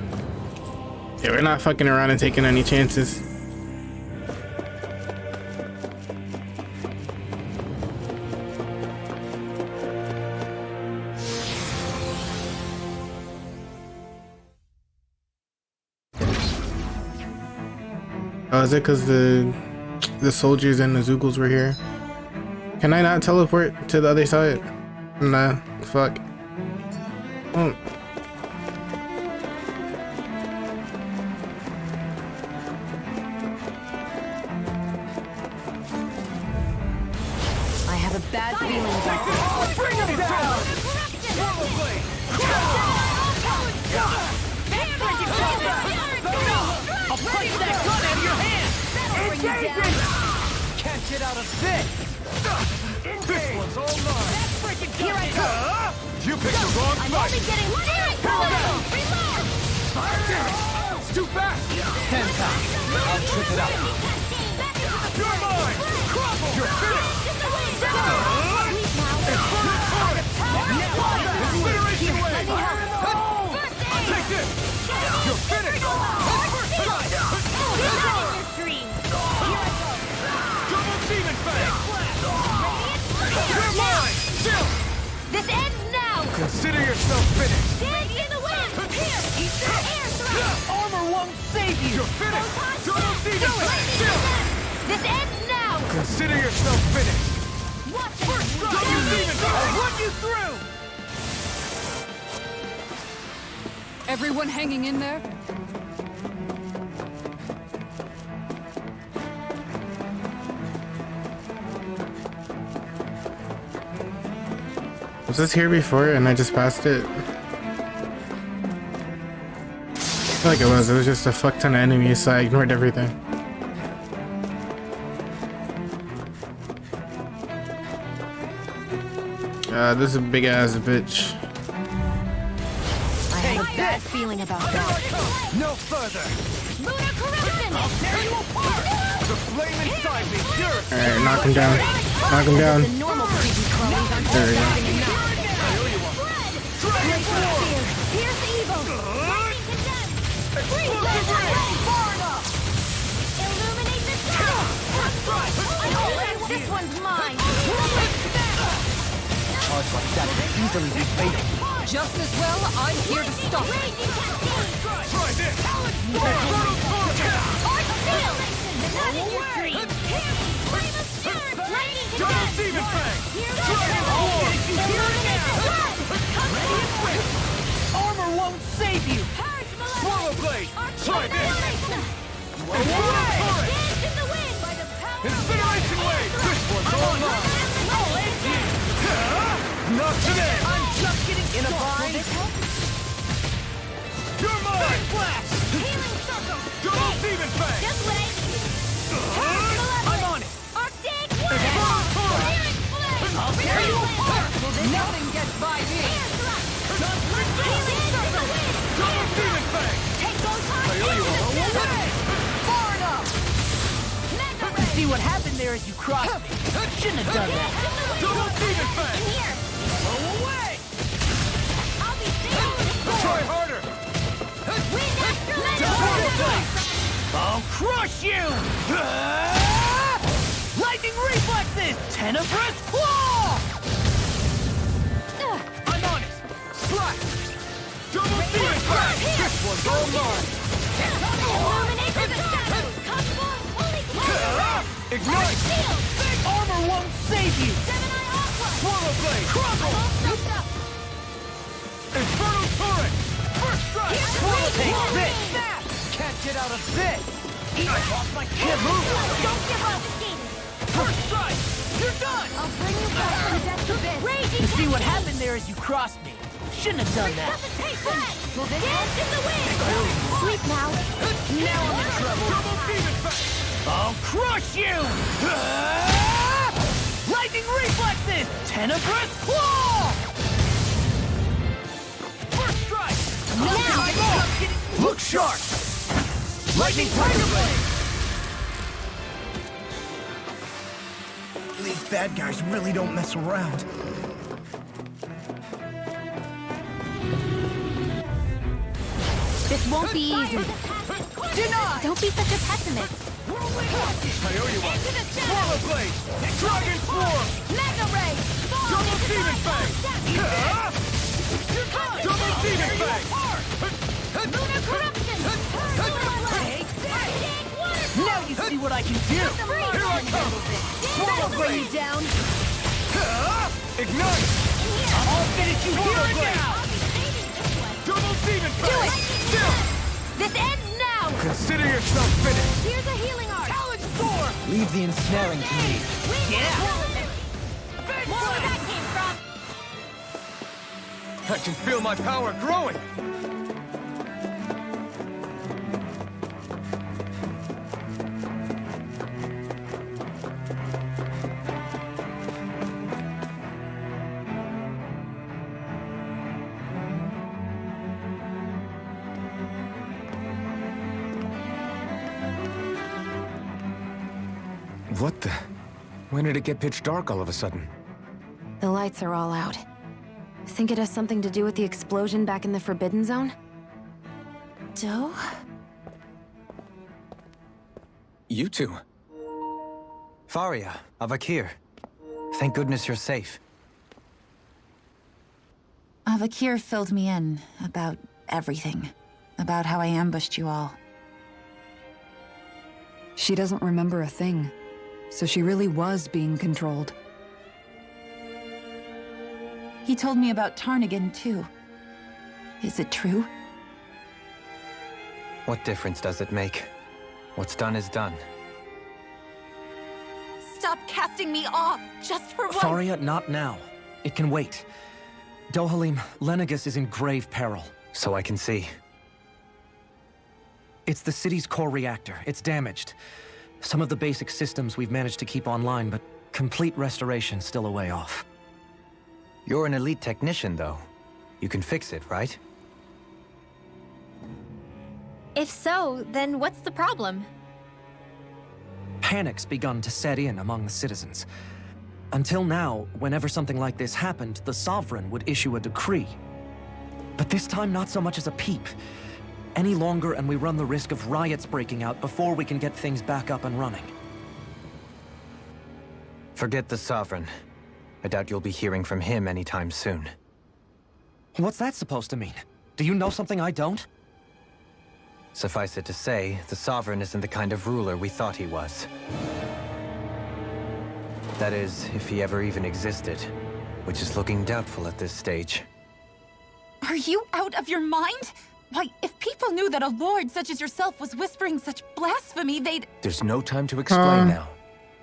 Yeah, we're not fucking around and taking any chances. Oh, is it because the soldiers and the Zoogles were here? Can I not teleport to the other side? Nah, fuck. Oh. I have a bad feeling about this. Bring him down! I'll punch that gun out of your hand! Can't get out of this! This one's all mine! Here I go. You picked the wrong I'm fight! only getting steering power. It's too fast! 10 times. I'll trip it up. You're mine! You're finished! Incineration wave! Take this! You're finished! Double demon fang! You're mine! Chill! This ends now. Consider yourself finished! Dance in the wind. Here, eat the air thrust. Armor won't save you! You're finished! Double demon fang! Chill! This ends now. Consider yourself finished! Watch it. Double demon fang! I'll run you through! Everyone hanging in there? Was this here before and I just passed it? I feel like it was. It was just a fuck ton of enemies, so I ignored everything. This is a big ass bitch. I have a bad feeling about that. No further! Lunar corruption. Tear you apart! The flame inside me, yours! Alright, knock him down. Knock him down. The normal creepy crawlies aren't There we go. having enough. Here's evil. Explosive ray! Far enough. Illuminate the tunnel. This one's mine. Charge like that could easily be fatal. Just as well, I'm here to stop it. Try this! Double demon fang! Armor won't save you! Swallow blade! Try this! Incineration wave! This one's all mine! Not today! I'm just getting in a bind! You're mine! Flash! Double demon fang! I'm on it! I'll tear you apart! Nothing gets by me. Double demon fang! Far enough! You see what happened there as you crossed me? Shouldn't have done that. Double demon fang! Go away! Try harder! I'll crush you! Lightning reflexes! Tenebrous claw! I'm on it! Slash! Double demon fang! This one's all mine! Ignite! Armor won't save you! Swallow blade! Crumble! Infernal turret! First strike! Take this! Can't get out of this! I lost my can't move! Don't give up! First strike! You're done! I'll bring you back from death to this. You see what happened there as you crossed me? Shouldn't have done that. Dance in the wind! Sleep now. Now I'm in trouble. Double demon fang! I'll crush you! Lightning reflexes! Tenebrous claw! First strike! Now! Look sharp! Lightning tiger blade! These bad guys really don't mess around. This won't be easy. Don't be such a pessimist. I owe you one! Swallow blade! Dragon swarm! Mega Ray! Double demon fang! Double demon fang! Lunar corruption! Now you what I can do! Here I come! That'll bring you down! Ignite! I'll finish you here now! Double demon blade! This ends now! Consider yourself finished! Here's a healing art! Challenge sword! Leave the ensnaring to me. Yeah! More where that came from! I can feel my power growing! What the? When did it get pitch dark all of a sudden? The lights are all out. Think it has something to do with the explosion back in the Forbidden Zone? Doe? You two. Faria, Avakir. Thank goodness you're safe. Avakir filled me in about everything. About how I ambushed you all. She doesn't remember a thing. So she really was being controlled. He told me about Tarnigan, too. Is it true? What difference does it make? What's done is done. Stop casting me off, just for once! Faria, not now. It can wait. Dohalim, Lenegis is in grave peril. So I can see. It's the city's core reactor. It's damaged. Some of the basic systems we've managed to keep online, but complete restoration's still a way off. You're an elite technician, though. You can fix it, right? If so, then what's the problem? Panic's begun to set in among the citizens. Until now, whenever something like this happened, the Sovereign would issue a decree. But this time, not so much as a peep. Any longer, and we run the risk of riots breaking out before we can get things back up and running. Forget the Sovereign. I doubt you'll be hearing from him anytime soon. What's that supposed to mean? Do you know something I don't? Suffice it to say, the Sovereign isn't the kind of ruler we thought he was. That is, if he ever even existed, which is looking doubtful at this stage. Are you out of your mind? Why, if people knew that a lord such as yourself was whispering such blasphemy, they'd... There's no time to explain now.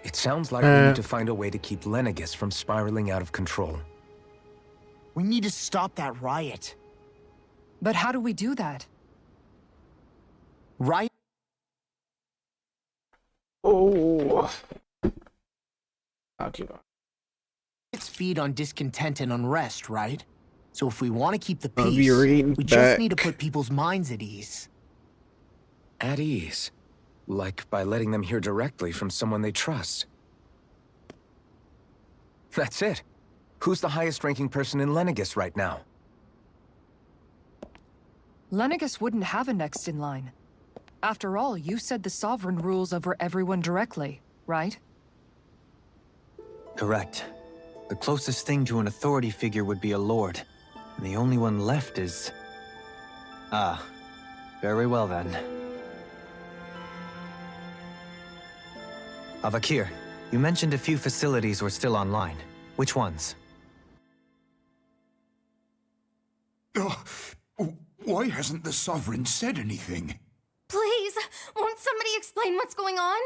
It sounds like we need to find a way to keep Lenegis from spiraling out of control. We need to stop that riot. But how do we do that? Riot? Oh. I'll keep on. Riots feed on discontent and unrest, right? So if we want to keep the I'll be peace, reading we back. just need to put people's minds at ease. At ease? Like by letting them hear directly from someone they trust. That's it. Who's the highest-ranking person in Lenegis right now? Lenegis wouldn't have a next in line. After all, you said the Sovereign rules over everyone directly, right? Correct. The closest thing to an authority figure would be a lord. And the only one left is... Ah. Very well then. Avakir, you mentioned a few facilities were still online. Which ones? Why hasn't the Sovereign said anything? Please, won't somebody explain what's going on?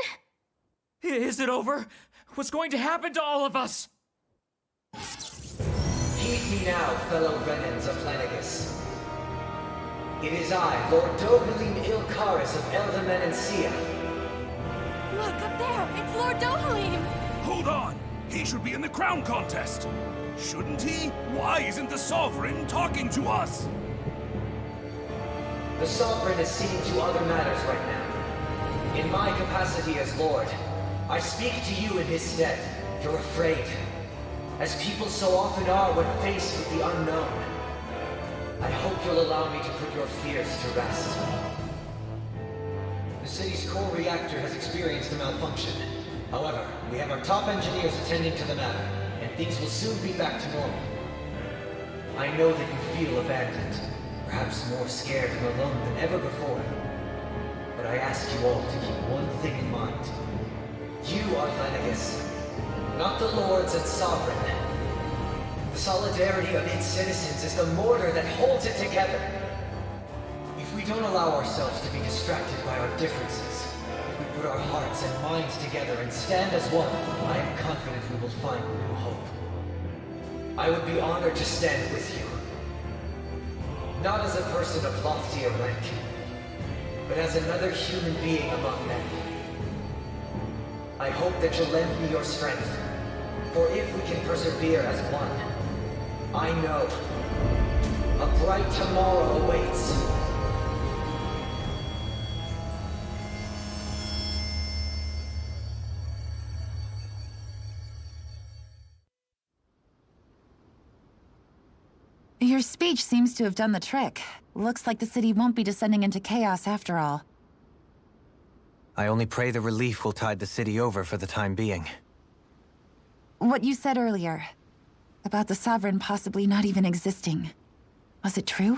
Is it over? What's going to happen to all of us? Heed me now, fellow Renans of Lenegis. It is I, Lord Dohalim Ilkaris of Elda Menancia. Look, up there! It's Lord Dohalim! Hold on! He should be in the crown contest! Shouldn't he? Why isn't the Sovereign talking to us? The Sovereign is seeing to other matters right now. In my capacity as Lord, I speak to you in his stead. You're afraid. As people so often are when faced with the unknown. I hope you'll allow me to put your fears to rest. The city's core reactor has experienced a malfunction. However, we have our top engineers attending to the matter, and things will soon be back to normal. I know that you feel abandoned, perhaps more scared and alone than ever before. But I ask you all to keep one thing in mind. You are Lenegis, not the Lords and Sovereign. The solidarity of its citizens is the mortar that holds it together. If we don't allow ourselves to be distracted by our differences, if we put our hearts and minds together and stand as one, I am confident we will find new hope. I would be honored to stand with you. Not as a person of loftier rank, but as another human being among men. I hope that you'll lend me your strength, for if we can persevere as one, I know a bright tomorrow awaits. Your speech seems to have done the trick. Looks like the city won't be descending into chaos after all. I only pray the relief will tide the city over for the time being. What you said earlier, about the Sovereign possibly not even existing, was it true?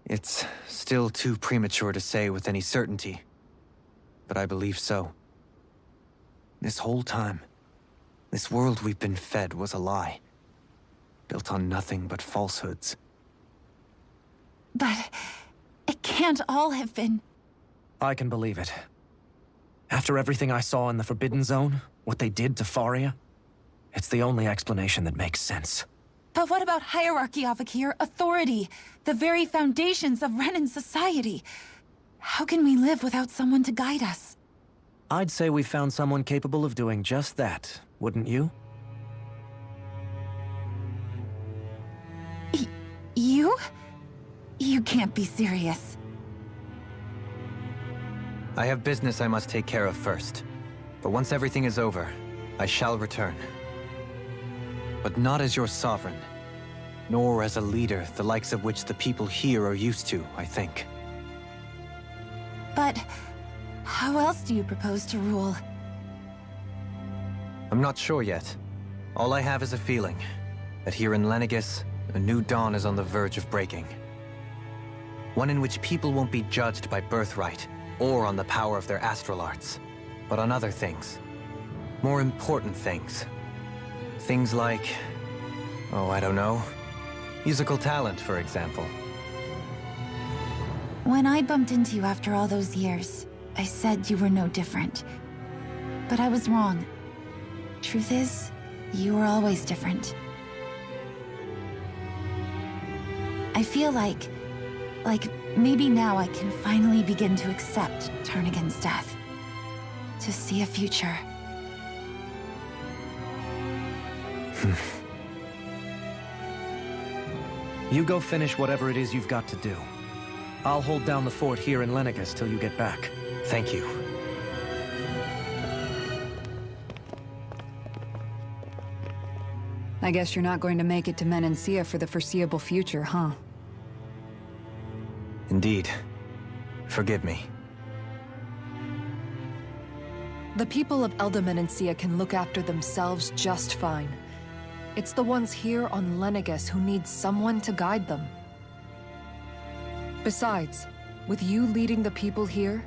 It's still too premature to say with any certainty, but I believe so. This whole time, this world we've been fed was a lie, built on nothing but falsehoods. But it can't all have been... I can believe it. After everything I saw in the Forbidden Zone, what they did to Faria, it's the only explanation that makes sense. But what about hierarchy, Avakir? Authority? The very foundations of Renan society? How can we live without someone to guide us? I'd say we found someone capable of doing just that, wouldn't you? You? You can't be serious. I have business I must take care of first. But once everything is over, I shall return. But not as your sovereign, nor as a leader the likes of which the people here are used to, I think. But how else do you propose to rule? I'm not sure yet. All I have is a feeling that here in Lenegis, a new dawn is on the verge of breaking. One in which people won't be judged by birthright or on the power of their astral arts, but on other things. More important things. Things like, oh, I don't know, musical talent, for example. When I bumped into you after all those years, I said you were no different. But I was wrong. Truth is, you were always different. I feel like maybe now I can finally begin to accept Turnagain's death. To see a future. You go finish whatever it is you've got to do. I'll hold down the fort here in Lenegis till you get back. Thank you. I guess you're not going to make it to Menancia for the foreseeable future, huh? Indeed. Forgive me. The people of Elda Menancia can look after themselves just fine. It's the ones here on Lenegis who need someone to guide them. Besides, with you leading the people here,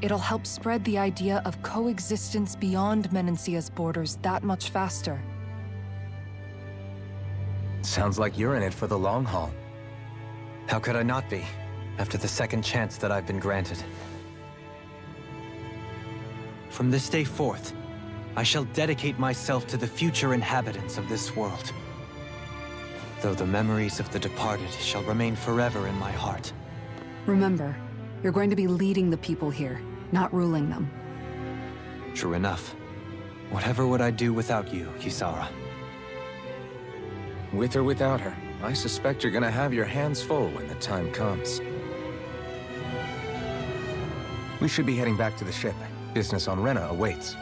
it'll help spread the idea of coexistence beyond Menancia's borders that much faster. Sounds like you're in it for the long haul. How could I not be, after the second chance that I've been granted? From this day forth, I shall dedicate myself to the future inhabitants of this world. Though the memories of the departed shall remain forever in my heart. Remember, you're going to be leading the people here, not ruling them. True enough. Whatever would I do without you, Kisara? With or without her, I suspect you're gonna have your hands full when the time comes. We should be heading back to the ship. Business on Rena awaits.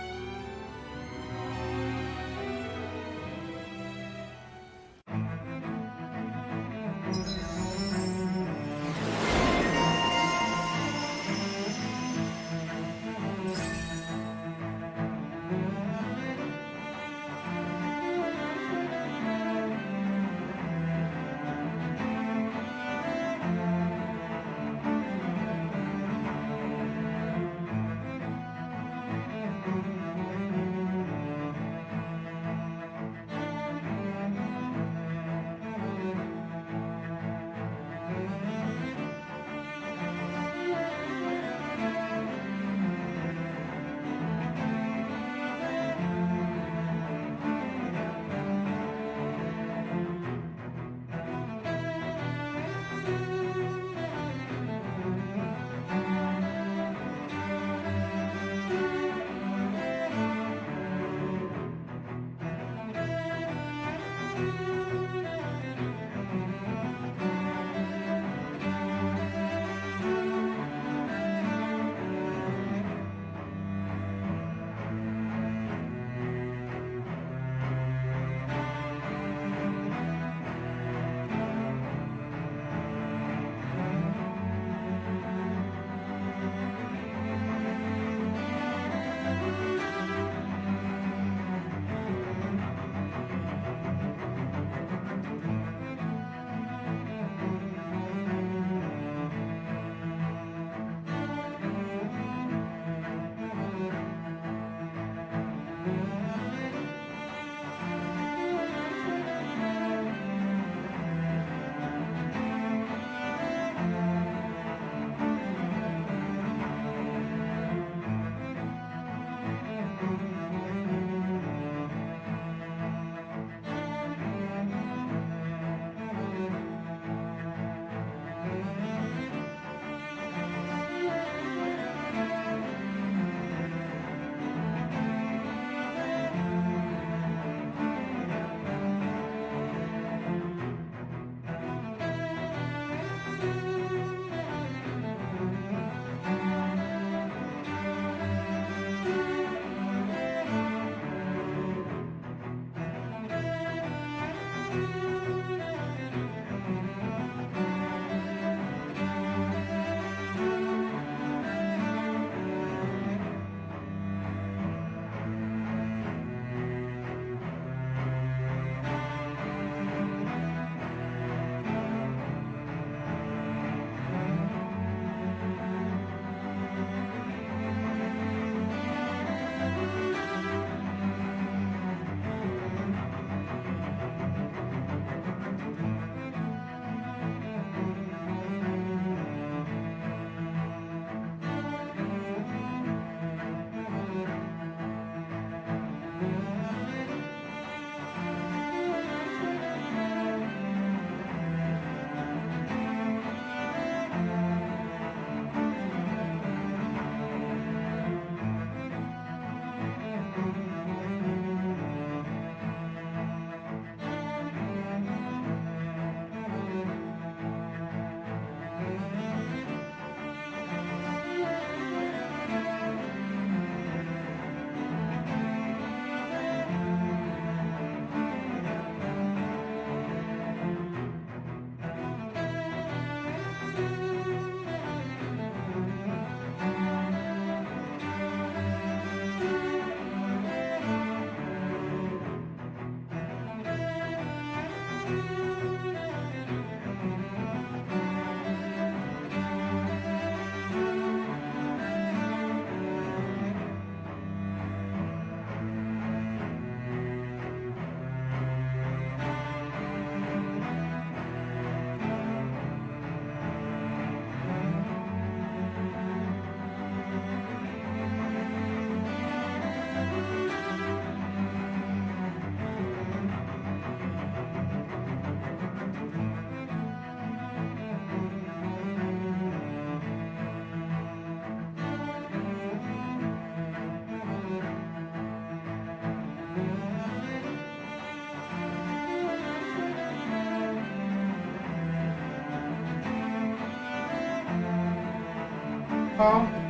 Oh.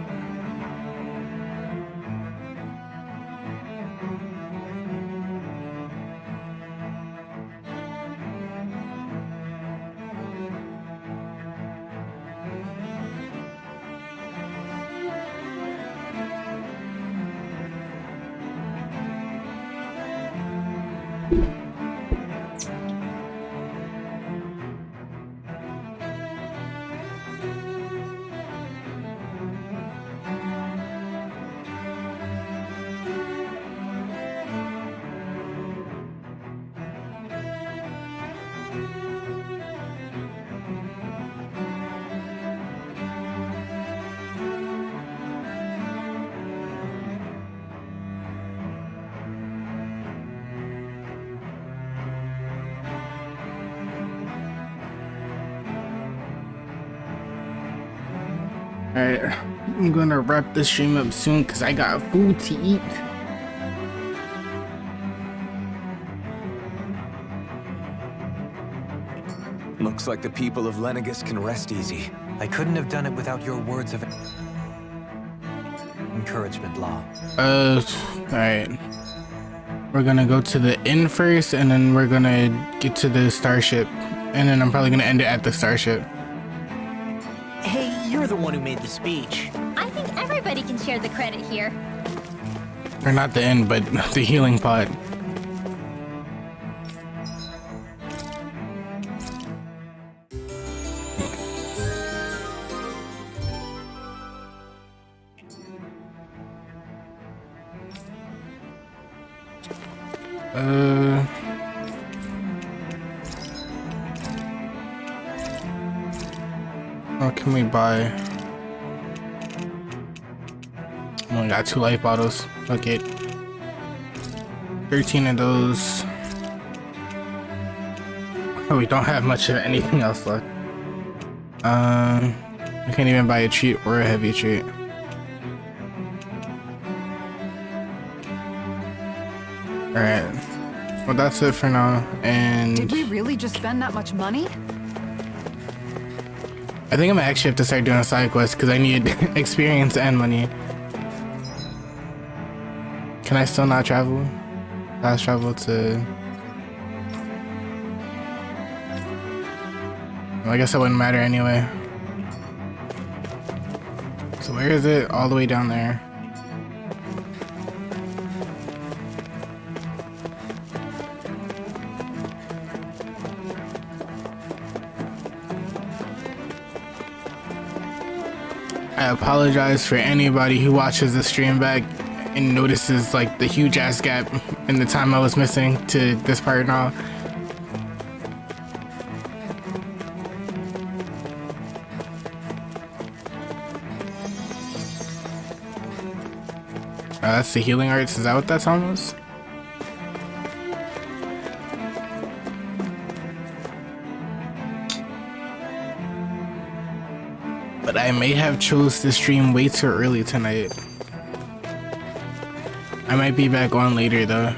Alright, I'm gonna wrap this stream up soon because I got food to eat. Looks like the people of Lenegis can rest easy. I couldn't have done it without your words of encouragement, Law. Alright. We're gonna go to the inn first, and then we're gonna get to the starship. And then I'm probably gonna end it at the starship. Hey, you're the one who made the speech. I think everybody can share the credit here. Or not the inn, but the healing pod. What can we buy? Only got 2 life bottles. Okay. 13 of those. Oh, we don't have much of anything else left. We can't even buy a treat or a heavy treat. Alright. Well, that's it for now. And did we really just spend that much money? I think I'm gonna actually have to start doing a side quest because I need experience and money. Can I still not travel? Fast travel to... Well, I guess that wouldn't matter anyway. So where is it? All the way down there. I apologize for anybody who watches the stream back and notices like the huge ass gap in the time I was missing to this part now. That's the healing arts. Is that what that song was? But I may have chose to stream way too early tonight. I might be back on later though.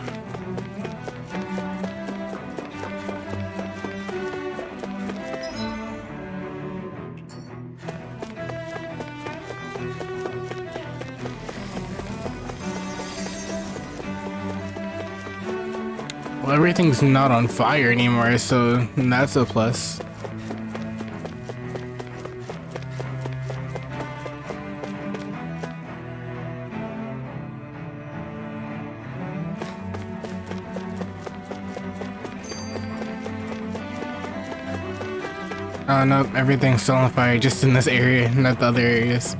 Well, everything's not on fire anymore, so that's a plus. Oh, nope, everything's still on fire, just in this area, not the other areas.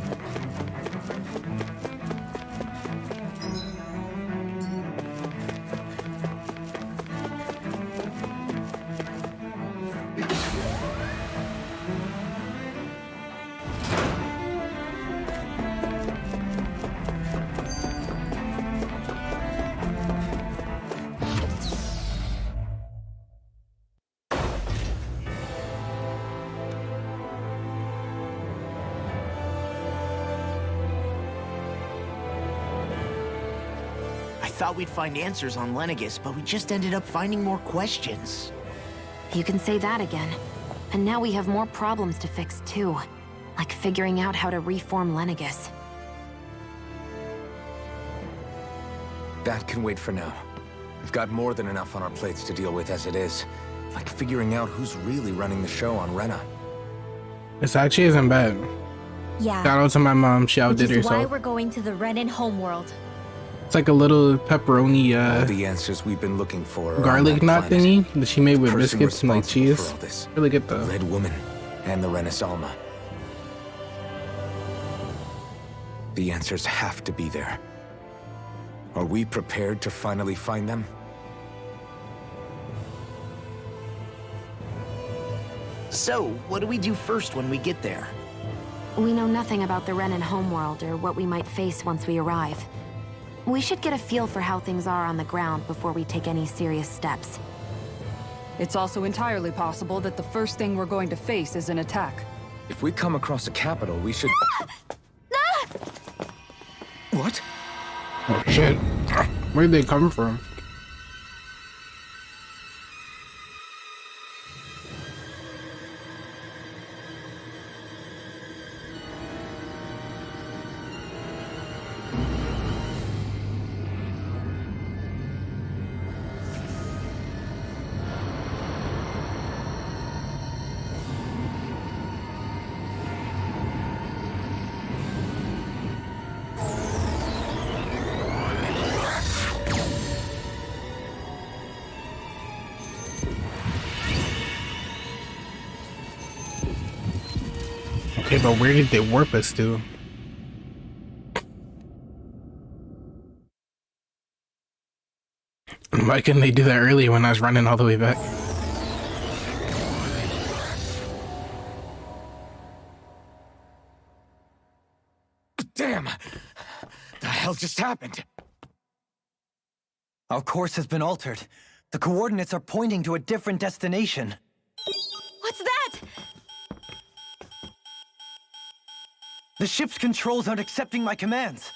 Thought we'd find answers on Lenegis, but we just ended up finding more questions. You can say that again. And now we have more problems to fix, too. Like figuring out how to reform Lenegus. That can wait for now. We've got more than enough on our plates to deal with as it is. Like figuring out who's really running the show on Rena. This actually isn't bad. Yeah. Shout out to my mom. She outdid Which is why herself. we're going to the Renan homeworld. It's like a little pepperoni All the answers we've been looking for are on garlic that knot planet. thingy that she made with Person biscuits and like responsible cheese. for all this. Really good The though. Red Woman and the Renaissalma. The answers have to be there. Are we prepared to finally find them? So, what do we do first when we get there? We know nothing about the Renan homeworld or what we might face once we arrive. We should get a feel for how things are on the ground before we take any serious steps. It's also entirely possible that the first thing we're going to face is an attack. If we come across a capital, we should... What? Oh shit. Where'd they come from? Okay, but where did they warp us to? Why couldn't they do that earlier when I was running all the way back? Damn! The hell just happened? Our course has been altered. The coordinates are pointing to a different destination. What's that? The ship's controls aren't accepting my commands.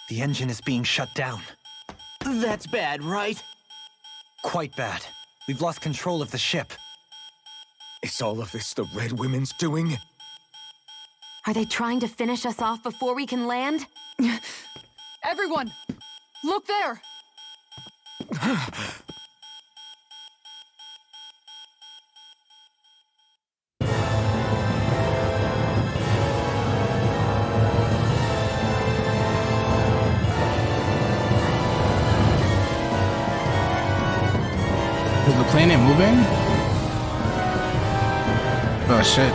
The engine is being shut down. That's bad, right? Quite bad. We've lost control of the ship. Is all of this the Red Women's doing? Are they trying to finish us off before we can land? Everyone! Look there! Is the planet moving? Oh shit.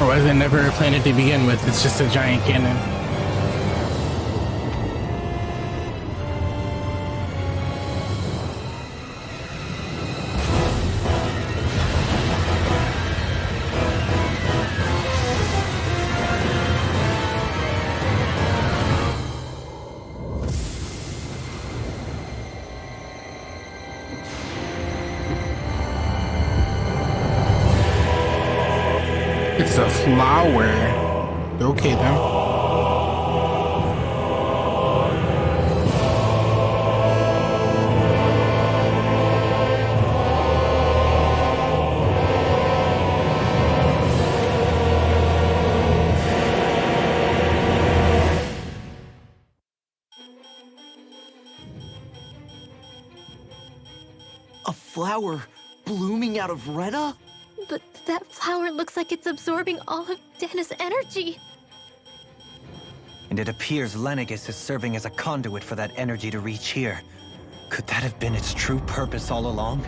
Or was it never a planet to begin with? It's just a giant cannon. It's a flower. Okay then. A flower blooming out of Rena? But that flower looks like it's absorbing all of Dana's energy. And it appears Lenegus is serving as a conduit for that energy to reach here. Could that have been its true purpose all along?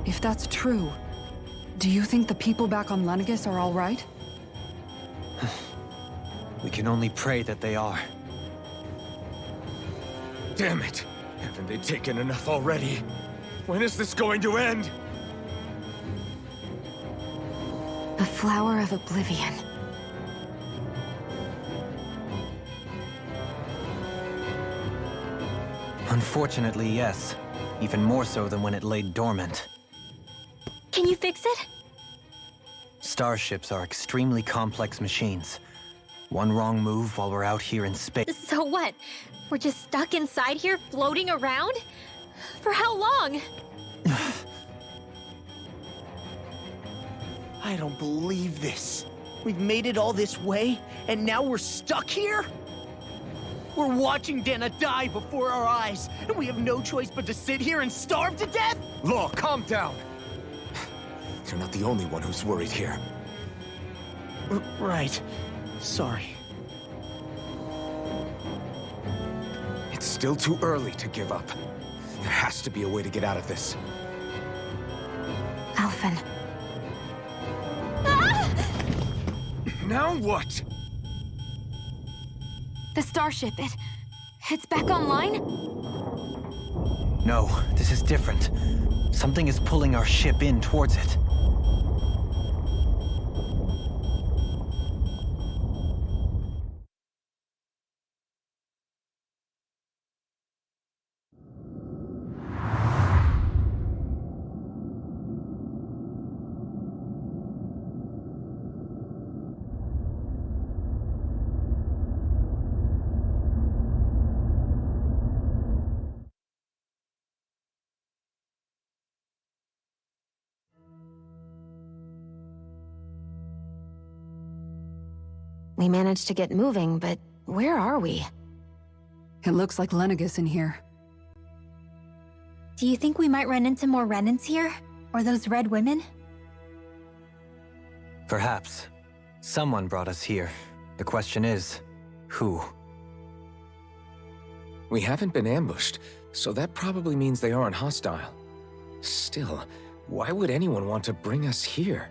If that's true, do you think the people back on Lenegus are all right? We can only pray that they are. Damn it! Haven't they taken enough already? When is this going to end? The Flower of Oblivion. Unfortunately, yes. Even more so than when it lay dormant. Can you fix it? Starships are extremely complex machines. One wrong move while we're out here in space. So what? We're just stuck inside here, floating around? For how long? I don't believe this. We've made it all this way, and now we're stuck here? We're watching Dana die before our eyes, and we have no choice but to sit here and starve to death? Law, calm down! You're not the only one who's worried here. Right. Sorry. It's still too early to give up. There has to be a way to get out of this. Alphen. Now what? The starship, it's back online? No, this is different. Something is pulling our ship in towards it. We managed to get moving, but where are we? It looks like Lenegis in here. Do you think we might run into more Renans here? Or those red women? Perhaps. Someone brought us here. The question is, who? We haven't been ambushed, so that probably means they aren't hostile. Still, why would anyone want to bring us here?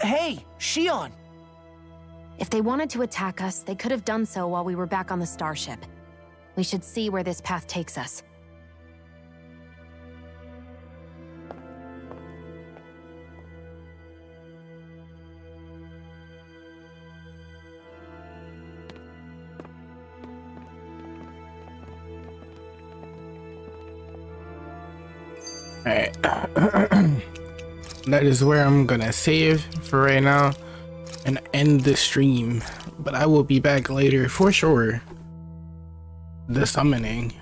Hey, Shion! If they wanted to attack us, they could have done so while we were back on the starship. We should see where this path takes us. Alright. That is where I'm gonna save for right now and end the stream. But I will be back later for sure. The summoning.